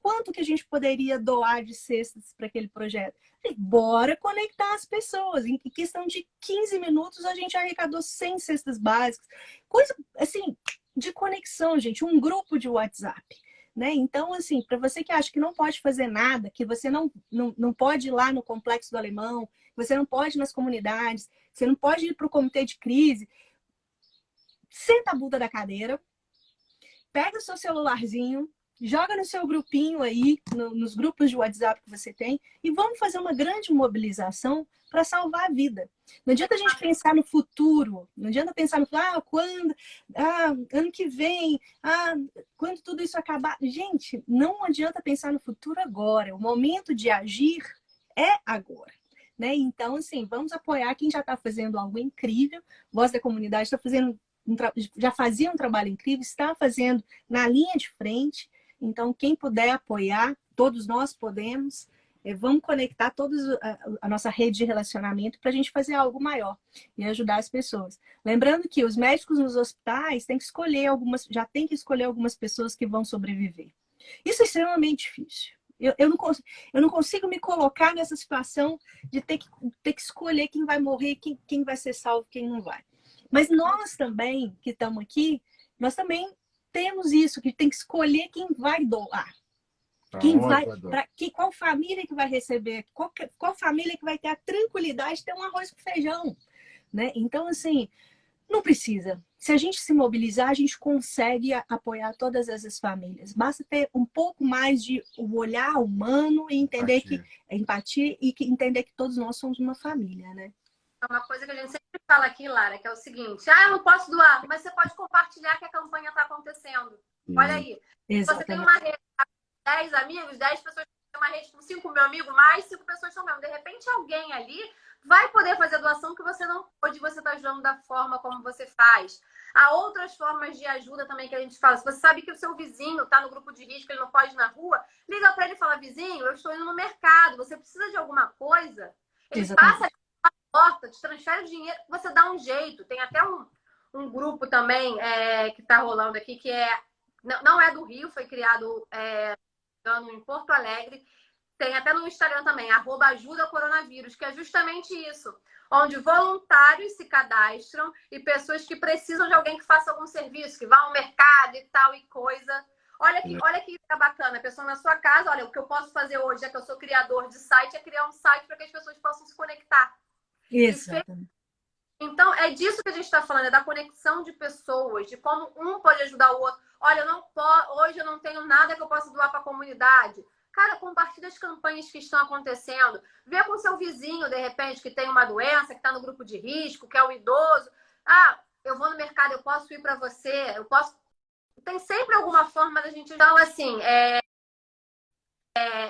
quanto que a gente poderia doar de cestas para aquele projeto? Falei, bora conectar as pessoas. Em questão de 15 minutos, a gente arrecadou 100 cestas básicas. Coisa, assim, de conexão, gente. Um grupo de WhatsApp. Né? Então, assim, para você que acha que não pode fazer nada, que você não pode ir lá no Complexo do Alemão, que você não pode ir nas comunidades, que você não pode ir para o comitê de crise, senta a bunda da cadeira, pega o seu celularzinho, joga no seu grupinho aí, nos grupos de WhatsApp que você tem, e vamos fazer uma grande mobilização para salvar a vida. Não adianta a gente pensar no futuro, não adianta pensar no quando, ano que vem, quando tudo isso acabar. Gente, não adianta pensar no futuro agora. O momento de agir é agora. Né? Então, assim, vamos apoiar quem já está fazendo algo incrível. Voz da Comunidade está fazendo já fazia um trabalho incrível, está fazendo na linha de frente. Então, quem puder apoiar, todos nós podemos. Vamos conectar todos a nossa rede de relacionamento para a gente fazer algo maior e ajudar as pessoas. Lembrando que os médicos nos hospitais têm que escolher já tem que escolher algumas pessoas que vão sobreviver. Isso é extremamente difícil. Eu não consigo me colocar nessa situação de ter que escolher quem vai morrer, quem vai ser salvo, quem não vai. Mas nós também, que estamos aqui, nós também temos isso, que tem que escolher quem vai doar. Qual família que vai receber, qual família que vai ter a tranquilidade de ter um arroz com feijão, né? Então, assim, não precisa. Se a gente se mobilizar, a gente consegue apoiar todas essas famílias. Basta ter um pouco mais de um olhar humano e entender empatia e entender que todos nós somos uma família, né? É uma coisa que a gente sempre fala aqui, Lara, que é o seguinte: eu não posso doar, mas você pode compartilhar que a campanha está acontecendo. Olha aí. Exatamente. Você tem uma rede, 10 amigos, 10 pessoas, tem uma rede com 5 mil amigos, mais 5 pessoas estão mesmo. De repente, alguém ali vai poder fazer a doação que você não pode, você está ajudando da forma como você faz. Há outras formas de ajuda também que a gente fala. Se você sabe que o seu vizinho está no grupo de risco, ele não pode ir na rua, liga para ele e fala: vizinho, eu estou indo no mercado, você precisa de alguma coisa? Ele passa a porta, te transfere o dinheiro, você dá um jeito. Tem até um grupo também que está rolando aqui, que não é do Rio, foi criado em Porto Alegre. Tem até no Instagram também, @ajudacoronavírus, que é justamente isso, onde voluntários se cadastram e pessoas que precisam de alguém que faça algum serviço, que vá ao mercado e tal e coisa. Olha que bacana, a pessoa na sua casa, olha, o que eu posso fazer hoje, já que eu sou criador de site, é criar um site para que as pessoas possam se conectar. Exatamente. Então, é disso que a gente está falando, é da conexão de pessoas, de como um pode ajudar o outro. Olha, hoje eu não tenho nada que eu possa doar para a comunidade. Cara, compartilha as campanhas que estão acontecendo. Vê com seu vizinho, de repente, que tem uma doença, que está no grupo de risco, que é o idoso. Eu vou no mercado, eu posso ir para você, eu posso... Tem sempre alguma forma da gente... Então, assim, é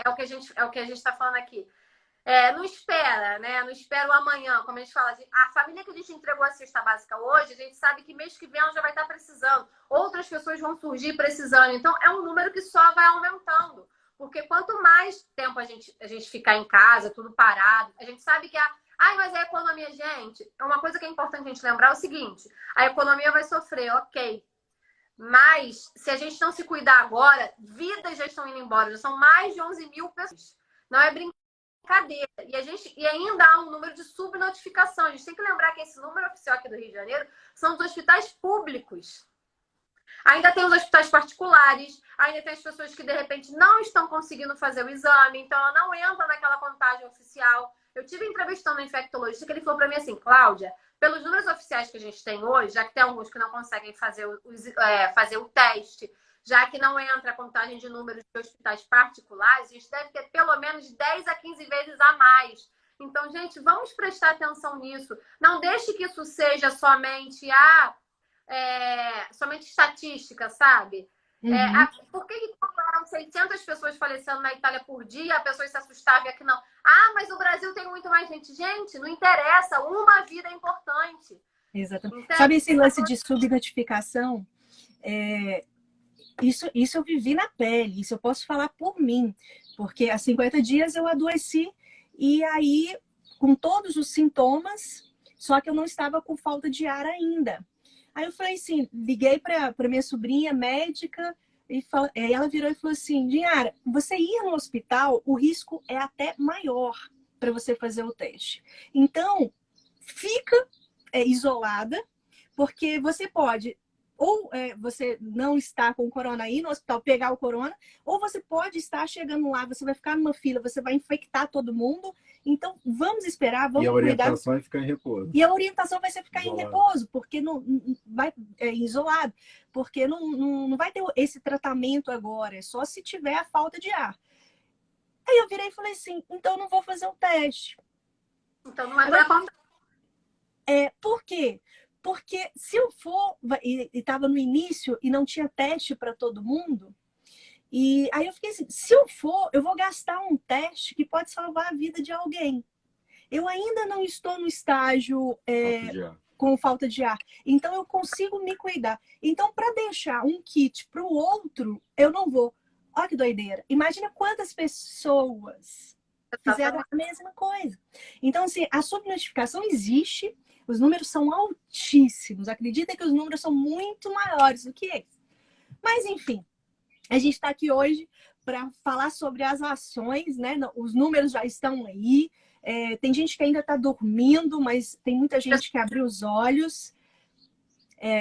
o que a gente está falando aqui. Não espera, né? Não espera o amanhã, como a gente fala. A família que a gente entregou a cesta básica hoje, a gente sabe que mês que vem ela já vai estar precisando. Outras pessoas vão surgir precisando. Então, é um número que só vai aumentando. Porque quanto mais tempo a gente ficar em casa, tudo parado, a gente sabe que mas a economia, gente, é uma coisa que é importante a gente lembrar é o seguinte: a economia vai sofrer, ok. Mas, se a gente não se cuidar agora, vidas já estão indo embora. Já são mais de 11 mil pessoas. Não é brincadeira. E ainda há um número de subnotificação. A gente tem que lembrar que esse número oficial aqui do Rio de Janeiro são os hospitais públicos. Ainda tem os hospitais particulares, ainda tem as pessoas que, de repente, não estão conseguindo fazer o exame, então ela não entra naquela contagem oficial. Eu tive entrevistando um infectologista que ele falou para mim assim: Cláudia, pelos números oficiais que a gente tem hoje, já que tem alguns que não conseguem fazer o teste, já que não entra a contagem de números de hospitais particulares, a gente deve ter pelo menos 10 a 15 vezes a mais. Então, gente, vamos prestar atenção nisso. Não deixe que isso seja somente somente estatística, sabe? Por que eram 600 pessoas falecendo na Itália por dia, a pessoa se assustava e aqui não? Mas o Brasil tem muito mais gente. Gente, não interessa, uma vida é importante. Exatamente. Então, sabe esse lance de subnotificação? Isso eu vivi na pele, isso eu posso falar por mim, porque há 50 dias eu adoeci e aí, com todos os sintomas, só que eu não estava com falta de ar ainda. Aí eu falei assim, liguei para minha sobrinha médica e ela virou e falou assim: Dinhara, você ir no hospital, o risco é até maior para você fazer o teste. Então, fica isolada, porque você pode, ou você não está com corona aí no hospital, pegar o corona, ou você pode estar chegando lá, você vai ficar numa fila, você vai infectar todo mundo. Então, vamos esperar, vamos cuidar. E a orientação é ficar em repouso. E a orientação vai ser ficar isolado. Em repouso, porque não vai isolado, porque não vai ter esse tratamento agora, é só se tiver a falta de ar. Aí eu virei e falei assim: então não vou fazer o teste. Então não é para contar. Por quê? Porque se eu for, e estava no início e não tinha teste para todo mundo, e aí eu fiquei assim: se eu for, eu vou gastar um teste que pode salvar a vida de alguém. Eu ainda não estou no estágio com falta de ar. Então, eu consigo me cuidar. Então, para deixar um kit para o outro, eu não vou. Olha que doideira. Imagina quantas pessoas fizeram a mesma coisa. Então, assim, a subnotificação existe. Os números são altíssimos. Acredita que os números são muito maiores do que esse. Mas, enfim, A gente está aqui hoje para falar sobre as ações, né? Os números já estão aí. Tem gente que ainda está dormindo, mas tem muita gente que abriu os olhos.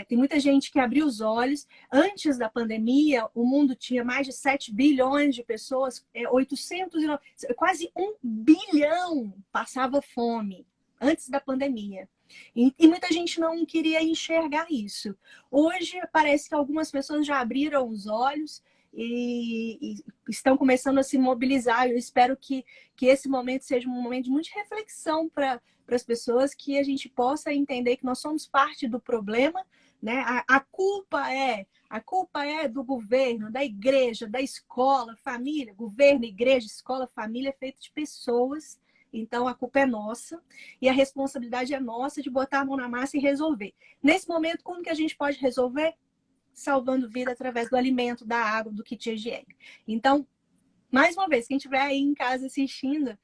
Tem muita gente que abriu os olhos. Antes da pandemia, o mundo tinha mais de 7 bilhões de pessoas, 809, quase 1 bilhão passava fome antes da pandemia. E muita gente não queria enxergar isso. Hoje, parece que algumas pessoas já abriram os olhos e estão começando a se mobilizar. Eu espero que esse momento seja um momento de muita reflexão para as pessoas, que a gente possa entender que nós somos parte do problema, né? A culpa é do governo, da igreja, da escola, família. Governo, igreja, escola, família é feito de pessoas. Então, a culpa é nossa e a responsabilidade é nossa de botar a mão na massa e resolver. Nesse momento, como que a gente pode resolver? Salvando vida através do alimento, da água, do kit higiênico. Então, mais uma vez, quem estiver aí em casa assistindo,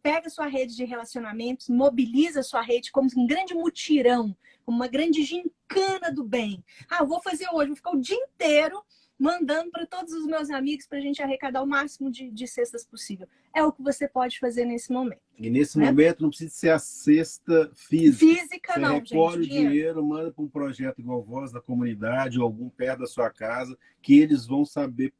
pega sua rede de relacionamentos, mobiliza sua rede como um grande mutirão, como uma grande gincana do bem. Eu vou fazer hoje, vou ficar o dia inteiro mandando para todos os meus amigos para a gente arrecadar o máximo de cestas possível. É o que você pode fazer nesse momento. E nesse momento não precisa ser a cesta física. Você não, recolhe gente. O dinheiro, manda para um projeto igual Voz da Comunidade ou algum perto da sua casa, que eles vão saber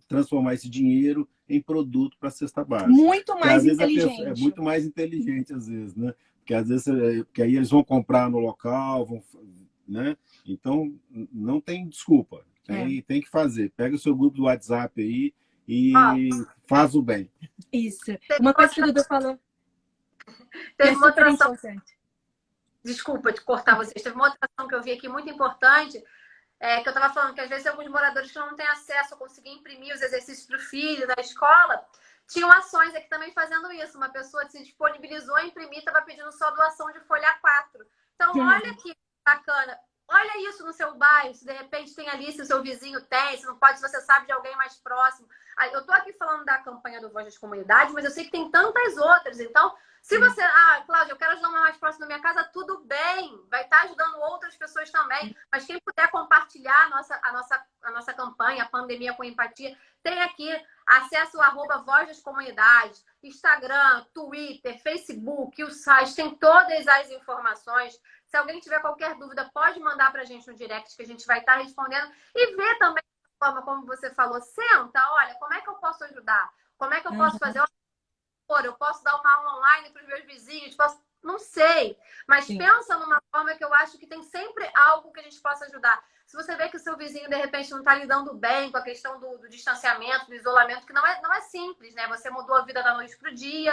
transformar esse dinheiro em produto para a cesta básica. Muito mais inteligente. Pessoa, muito mais inteligente, às vezes, né? Porque às vezes porque aí eles vão comprar no local, né? Então, não tem desculpa. Tem que fazer. Pega o seu grupo do WhatsApp aí e faz o bem. Isso. Uma coisa que o Dudu falou. Teve uma outra ação. Desculpa te cortar vocês. Teve uma outra ação que eu vi aqui muito importante, que eu estava falando que às vezes alguns moradores que não têm acesso a conseguir imprimir os exercícios para o filho na escola, tinham ações aqui também fazendo isso. Uma pessoa se disponibilizou a imprimir, estava pedindo só doação de folha A4. Então, olha que bacana. Olha isso no seu bairro, se de repente tem ali, se o seu vizinho tem, se não pode, se você sabe de alguém mais próximo. Eu estou aqui falando da campanha do Voz das Comunidades, mas eu sei que tem tantas outras. Então, se você... Cláudia, eu quero ajudar uma mais próxima da minha casa, tudo bem. Vai estar ajudando outras pessoas também. Mas quem puder compartilhar a nossa campanha, a Pandemia com Empatia, tem aqui acesso ao @Voz das Comunidades, Instagram, Twitter, Facebook, o site, tem todas as informações. Se alguém tiver qualquer dúvida, pode mandar para a gente no direct, que a gente vai estar respondendo. E ver também, a forma como você falou, senta, olha, como é que eu posso ajudar? Como é que eu posso fazer? Eu posso dar uma aula online para os meus vizinhos? Não sei. Mas pensa numa forma que eu acho que tem sempre algo que a gente possa ajudar. Se você vê que o seu vizinho, de repente, não está lidando bem com a questão do distanciamento, do isolamento, que não é simples, né? Você mudou a vida da noite para o dia.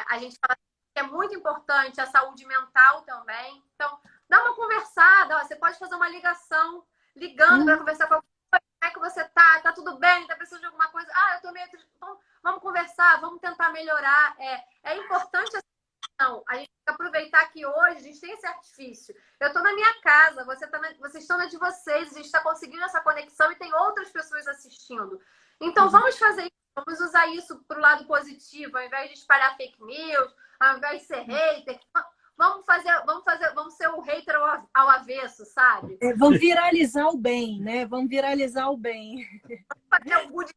A gente fala que é muito importante a saúde mental também. Então, dá uma conversada. Você pode fazer uma ligação, ligando para conversar com alguém. Como é que você tá? Tá tudo bem? Tá precisando de alguma coisa? Eu tô meio... Então, vamos conversar, vamos tentar melhorar. É importante essa questão. A gente tem que aproveitar que hoje a gente tem esse artifício. Eu tô na minha casa, vocês estão na de vocês, a gente está conseguindo essa conexão e tem outras pessoas assistindo. Então, vamos fazer isso. Vamos usar isso para o lado positivo, ao invés de espalhar fake news, ao invés de ser hater. Vamos ser o hater ao avesso, sabe? Vamos viralizar o bem, né? Vamos viralizar o bem. Vamos fazer o good,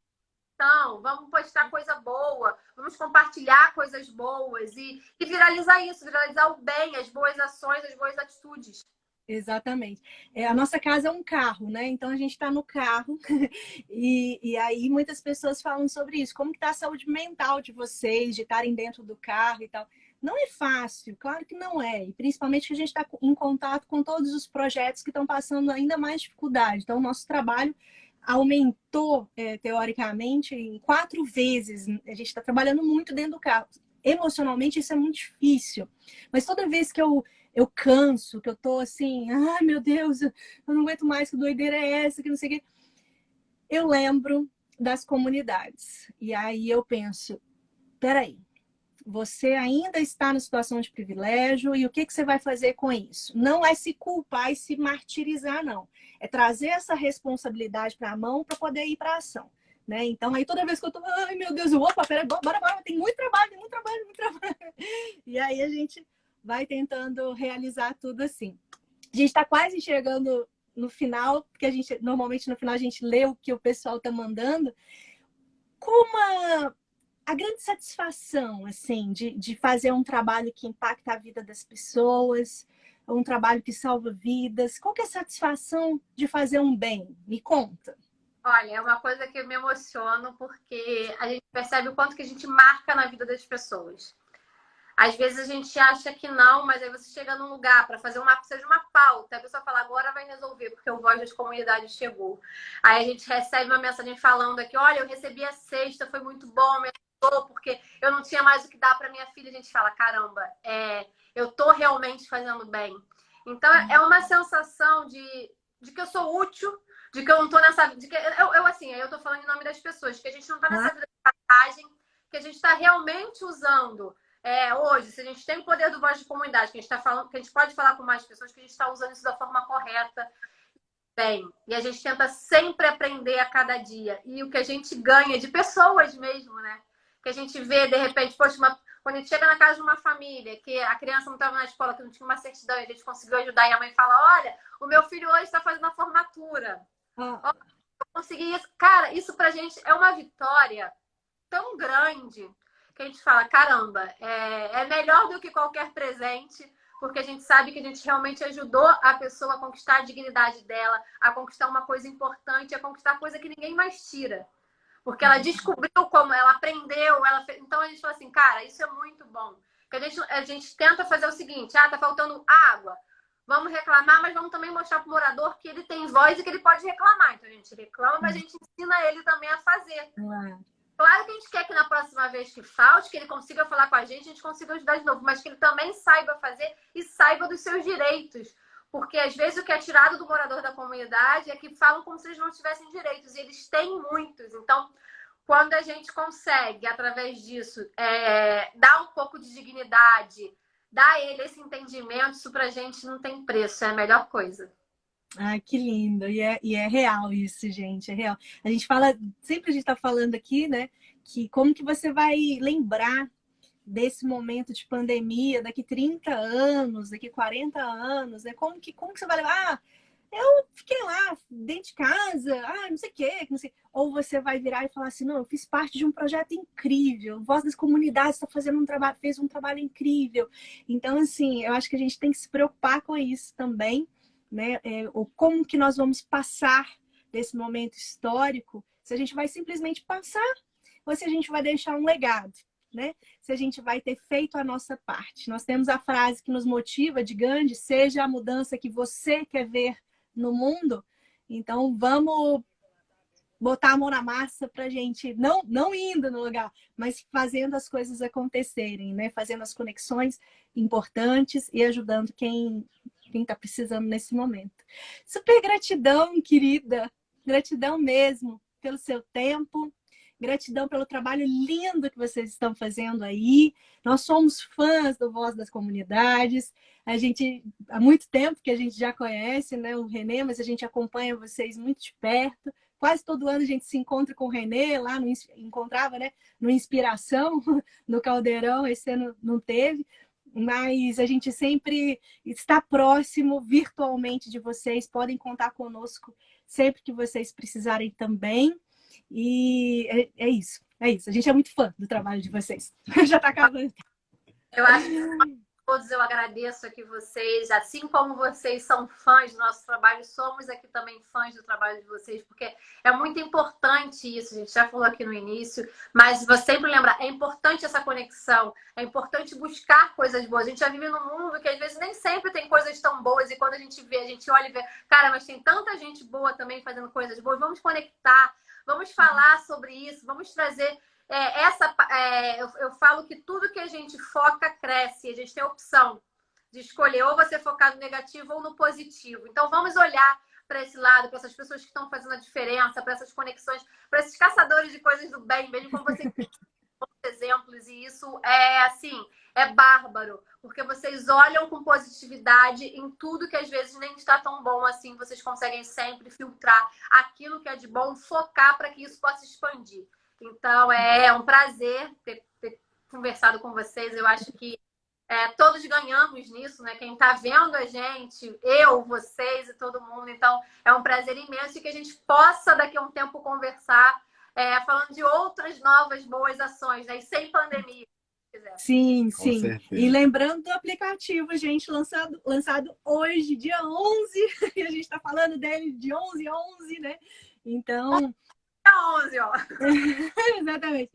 então, vamos postar coisa boa, vamos compartilhar coisas boas e viralizar isso, viralizar o bem, as boas ações, as boas atitudes. Exatamente. A nossa casa é um carro, né? Então a gente está no carro e aí muitas pessoas falam sobre isso. Como que está a saúde mental de vocês, de estarem dentro do carro e tal? Não é fácil, claro que não é. E principalmente que a gente está em contato com todos os projetos que estão passando ainda mais dificuldade. Então o nosso trabalho aumentou, teoricamente, em 4 vezes. A gente está trabalhando muito dentro do carro. Emocionalmente isso é muito difícil. Mas toda vez que eu canso, que eu tô assim, ai meu Deus, eu não aguento mais, que doideira é essa, que não sei o quê. Eu lembro das comunidades. E aí eu penso, peraí, você ainda está na situação de privilégio e o que você vai fazer com isso? Não é se culpar e se martirizar, não. É trazer essa responsabilidade para a mão para poder ir para a ação. Né? Então, aí toda vez que eu tô, ai meu Deus, opa, peraí, bora, tem muito trabalho. E aí a gente vai tentando realizar tudo assim. A gente está quase chegando no final, porque normalmente no final a gente lê o que o pessoal está mandando, como a grande satisfação, assim, de fazer um trabalho que impacta a vida das pessoas, um trabalho que salva vidas. Qual que é a satisfação de fazer um bem? Me conta. Olha, é uma coisa que eu me emociono porque a gente percebe o quanto que a gente marca na vida das pessoas. Às vezes a gente acha que não, mas aí você chega num lugar para fazer seja uma pauta, a pessoa fala, agora vai resolver, porque o Voz das Comunidades chegou. Aí a gente recebe uma mensagem falando aqui, olha, eu recebi a cesta, foi muito bom, me ajudou, porque eu não tinha mais o que dar para minha filha. A gente fala, caramba, eu tô realmente fazendo bem. Então é uma sensação de que eu sou útil, de que eu não tô nessa... De que eu tô falando em nome das pessoas, que a gente não tá nessa vida de passagem, que a gente está realmente usando... hoje, se a gente tem o poder do Voz de Comunidade, que a gente está falando, que a gente pode falar com mais pessoas, que a gente está usando isso da forma correta, bem, e a gente tenta sempre aprender a cada dia. E o que a gente ganha de pessoas mesmo, né? Que a gente vê, de repente, poxa, quando a gente chega na casa de uma família, que a criança não estava na escola, que não tinha uma certidão, e a gente conseguiu ajudar, e a mãe fala, olha, o meu filho hoje está fazendo a formatura. Olha, eu consegui isso. Cara, isso pra gente é uma vitória tão grande que a gente fala, caramba, é melhor do que qualquer presente, porque a gente sabe que a gente realmente ajudou a pessoa a conquistar a dignidade dela, a conquistar uma coisa importante, a conquistar coisa que ninguém mais tira. Porque ela descobriu como, ela aprendeu, então a gente fala assim, cara, isso é muito bom. Porque a gente tenta fazer o seguinte, tá faltando água, vamos reclamar, mas vamos também mostrar para o morador que ele tem voz e que ele pode reclamar. Então a gente reclama, mas a gente ensina ele também a fazer. Claro que a gente quer que na próxima vez que falte, que ele consiga falar com a gente consiga ajudar de novo, mas que ele também saiba fazer e saiba dos seus direitos. Porque às vezes o que é tirado do morador da comunidade é que falam como se eles não tivessem direitos, e eles têm muitos. Então, quando a gente consegue, através disso, dar um pouco de dignidade, dar a ele esse entendimento, isso pra gente não tem preço, é a melhor coisa. Ai, que lindo. E é real isso, gente, é real. A gente fala, sempre a gente está falando aqui, né, que como que você vai lembrar desse momento de pandemia daqui 30 anos, daqui 40 anos, né? Como que você vai lembrar? Ah, eu fiquei lá dentro de casa, não sei o quê, não sei. Ou você vai virar e falar assim, não, eu fiz parte de um projeto incrível, Voz das Comunidades está fazendo fez um trabalho incrível. Então, assim, eu acho que a gente tem que se preocupar com isso também, né? Ou como que nós vamos passar desse momento histórico, se a gente vai simplesmente passar ou se a gente vai deixar um legado, né? Se a gente vai ter feito a nossa parte. Nós temos a frase que nos motiva de Gandhi, seja a mudança que você quer ver no mundo. Então vamos botar a mão na massa para a gente, não indo no lugar, mas fazendo as coisas acontecerem, né? Fazendo as conexões importantes e ajudando quem está precisando nesse momento. Super gratidão, querida. Gratidão mesmo pelo seu tempo. Gratidão pelo trabalho lindo que vocês estão fazendo aí. Nós somos fãs do Voz das Comunidades. A gente, há muito tempo que a gente já conhece, né, o Renê, mas a gente acompanha vocês muito de perto. Quase todo ano a gente se encontra com o Renê, lá encontrava, né, no Inspiração, no Caldeirão. Esse ano não teve. Mas a gente sempre está próximo virtualmente de vocês. Podem contar conosco sempre que vocês precisarem também. E é isso. A gente é muito fã do trabalho de vocês. Já está acabando. Eu acho que todos eu agradeço aqui vocês, assim como vocês são fãs do nosso trabalho, somos aqui também fãs do trabalho de vocês, porque é muito importante isso, a gente já falou aqui no início, mas vou sempre lembrar, é importante essa conexão, é importante buscar coisas boas. A gente já vive num mundo que às vezes nem sempre tem coisas tão boas, e quando a gente vê, a gente olha e vê, cara, mas tem tanta gente boa também fazendo coisas boas, vamos conectar, vamos falar sobre isso, vamos trazer... eu falo que tudo que a gente foca cresce. A gente tem a opção de escolher ou você focar no negativo ou no positivo. Então vamos olhar para esse lado, para essas pessoas que estão fazendo a diferença, para essas conexões, para esses caçadores de coisas do bem, mesmo como vocês exemplos. E isso é bárbaro, porque vocês olham com positividade em tudo que às vezes nem está tão bom assim. Vocês conseguem sempre filtrar aquilo que é de bom, focar para que isso possa expandir. Então, é um prazer ter conversado com vocês. Eu acho que todos ganhamos nisso, né? Quem está vendo a gente, eu, vocês e todo mundo. Então, é um prazer imenso que a gente possa, daqui a um tempo, conversar, falando de outras novas boas ações, né? E sem pandemia. Sim, Com sim. certeza. E lembrando do aplicativo, gente, lançado hoje, dia 11, e a gente está falando dele de 11/11, né? Então... 11, ó. Exatamente.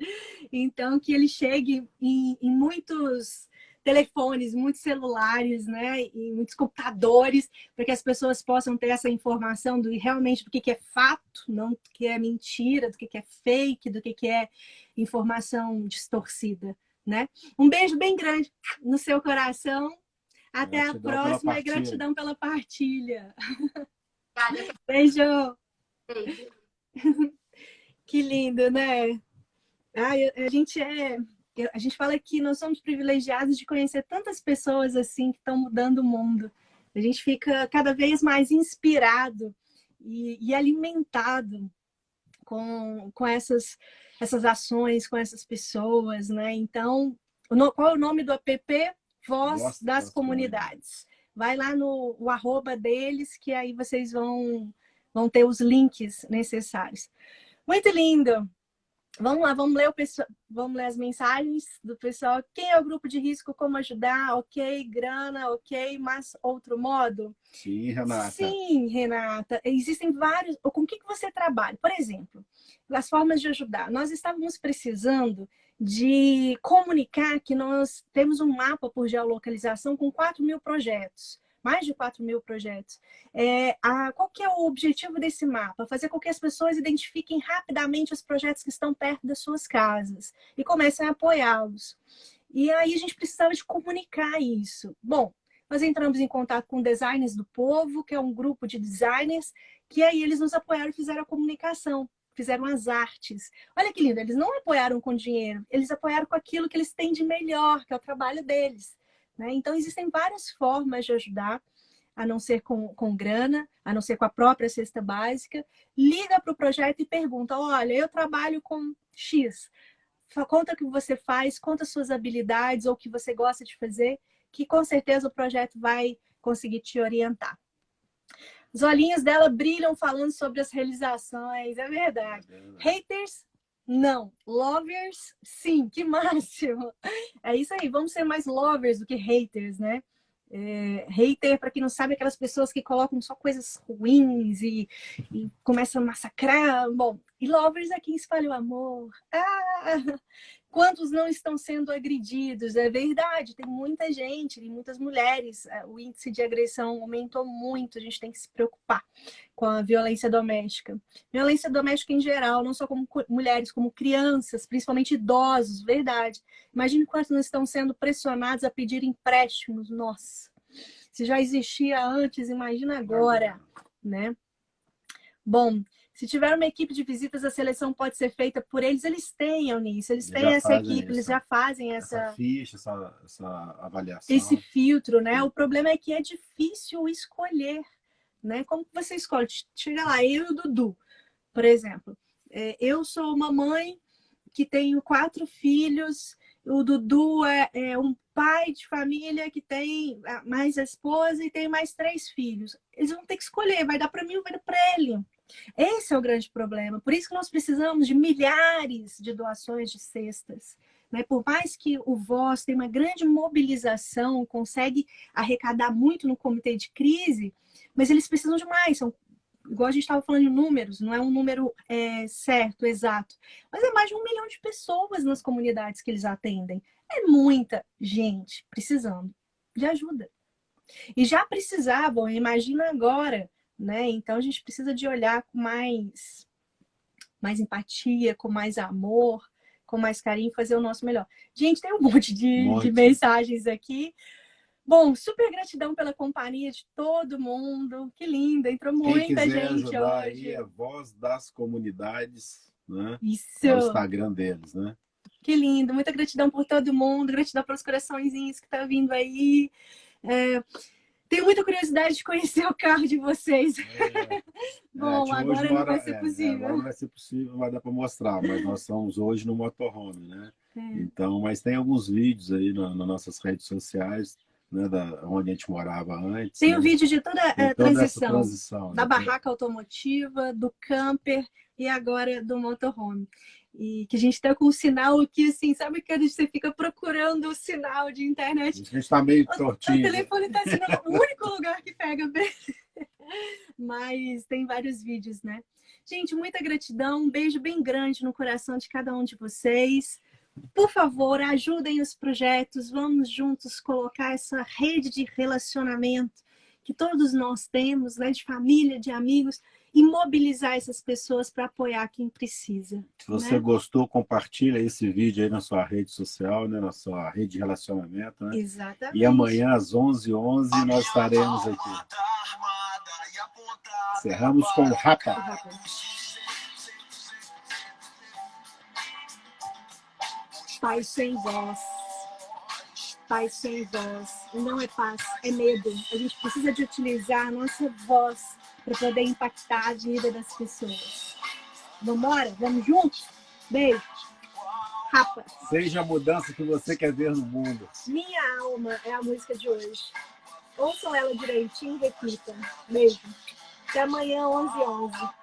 Então, que ele chegue em muitos telefones, muitos celulares, né? E muitos computadores, para que as pessoas possam ter essa informação realmente do que é fato, não do que é mentira, do que é fake, do que é informação distorcida, né? Um beijo bem grande no seu coração. Até a próxima e gratidão pela partilha. Beijo. Beijo. Que lindo, né? A gente fala que nós somos privilegiados de conhecer tantas pessoas assim que estão mudando o mundo. A gente fica cada vez mais inspirado e alimentado com essas ações, com essas pessoas, né? Então, qual é o nome do app? Voz das Comunidades. Vai lá no arroba deles, que aí vocês vão ter os links necessários. Muito lindo! Vamos lá, vamos ler as mensagens do pessoal. Quem é o grupo de risco? Como ajudar? Ok, grana, ok, mas outro modo? Sim, Renata. Sim, Renata. Existem vários... Com o que você trabalha? Por exemplo, as formas de ajudar. Nós estávamos precisando de comunicar que nós temos um mapa por geolocalização com 4.000 projetos. Mais de 4.000 projetos. Qual que é o objetivo desse mapa? Fazer com que as pessoas identifiquem rapidamente os projetos que estão perto das suas casas e comecem a apoiá-los. E aí a gente precisava de comunicar isso. Bom, nós entramos em contato com Designers do Povo, que é um grupo de designers, que aí eles nos apoiaram e fizeram a comunicação, fizeram as artes. Olha que lindo, eles não apoiaram com dinheiro, eles apoiaram com aquilo que eles têm de melhor, que é o trabalho deles. Então, existem várias formas de ajudar, a não ser com grana, a não ser com a própria cesta básica. Liga para o projeto e pergunta, olha, eu trabalho com X. Conta o que você faz, conta suas habilidades ou o que você gosta de fazer, que com certeza o projeto vai conseguir te orientar. Os olhinhos dela brilham falando sobre as realizações, é verdade. Haters? Não. Lovers? Sim, que máximo. É isso aí, vamos ser mais lovers do que haters, né? Hater, para quem não sabe, é aquelas pessoas que colocam só coisas ruins e começam a massacrar. Bom, e lovers é quem espalha o amor. Quantos não estão sendo agredidos? É verdade, tem muita gente, tem muitas mulheres. O índice de agressão aumentou muito, a gente tem que se preocupar com a violência doméstica. Violência doméstica em geral, não só como mulheres, como crianças, principalmente idosos, verdade. Imagine quantos não estão sendo pressionados a pedir empréstimos. Nossa, se já existia antes, imagina agora, né? Bom, se tiver uma equipe de visitas, a seleção pode ser feita por eles. Eles têm, Eunice, eles têm essa equipe, eles já fazem essa ficha, essa avaliação. Esse filtro, né? O problema é que é difícil escolher, né? Como que você escolhe? Chega lá, eu e o Dudu, por exemplo. Eu sou uma mãe que tenho 4 filhos, o Dudu é um pai de família que tem mais a esposa e tem mais 3 filhos. Eles vão ter que escolher, vai dar para mim ou vai dar para ele. Esse é o grande problema. Por isso que nós precisamos de milhares de doações de cestas. Né? Por mais que o Voz tenha uma grande mobilização, consegue arrecadar muito no comitê de crise, mas eles precisam de mais. Igual a gente estava falando de números, não é um número certo, exato, mas é mais de 1 milhão de pessoas nas comunidades que eles atendem. É muita gente precisando de ajuda. E já precisavam, imagina agora, né? Então a gente precisa de olhar com mais empatia, com mais amor, com mais carinho, fazer o nosso melhor. Gente, tem um monte de mensagens aqui. Bom, super gratidão pela companhia de todo mundo. Que lindo, entrou muita gente hoje. Aí é Voz das Comunidades, né? Isso. É o Instagram deles, né? Que lindo, muita gratidão por todo mundo, gratidão pelos coraçõezinhos que tá vindo aí. Tenho muita curiosidade de conhecer o carro de vocês. Bom, agora não vai ser possível. Agora não vai ser possível, vai dar para mostrar, mas nós estamos hoje no motorhome, né? Então, mas tem alguns vídeos aí nas nossas redes sociais, né, onde a gente morava antes. Tem né? um vídeo de toda a essa transição, transição da né? barraca automotiva, do camper e agora do motorhome. E que a gente está com um sinal aqui, assim, sabe que você fica procurando o sinal de internet? A gente está meio O tortinho. telefone está sendo o único lugar que pega bem. Mas tem vários vídeos, né? Gente, muita gratidão, um beijo bem grande no coração de cada um de vocês. Por favor, ajudem os projetos, vamos juntos colocar essa rede de relacionamento que todos nós temos, né, de família, de amigos, e mobilizar essas pessoas para apoiar quem precisa. Se você gostou, compartilha esse vídeo aí na sua rede social, né, na sua rede de relacionamento. Né? Exatamente. E amanhã, às 11h11, nós estaremos aqui. Encerramos com o Rapa. Paz sem voz. Paz sem voz. Não é paz, é medo. A gente precisa de utilizar a nossa voz para poder impactar a vida das pessoas. Vambora? Vamos juntos? Beijo. Rapa. Seja a mudança que você quer ver no mundo. Minha alma é a música de hoje. Ouçam ela direitinho e repitam. Beijo. Até amanhã, 11h11.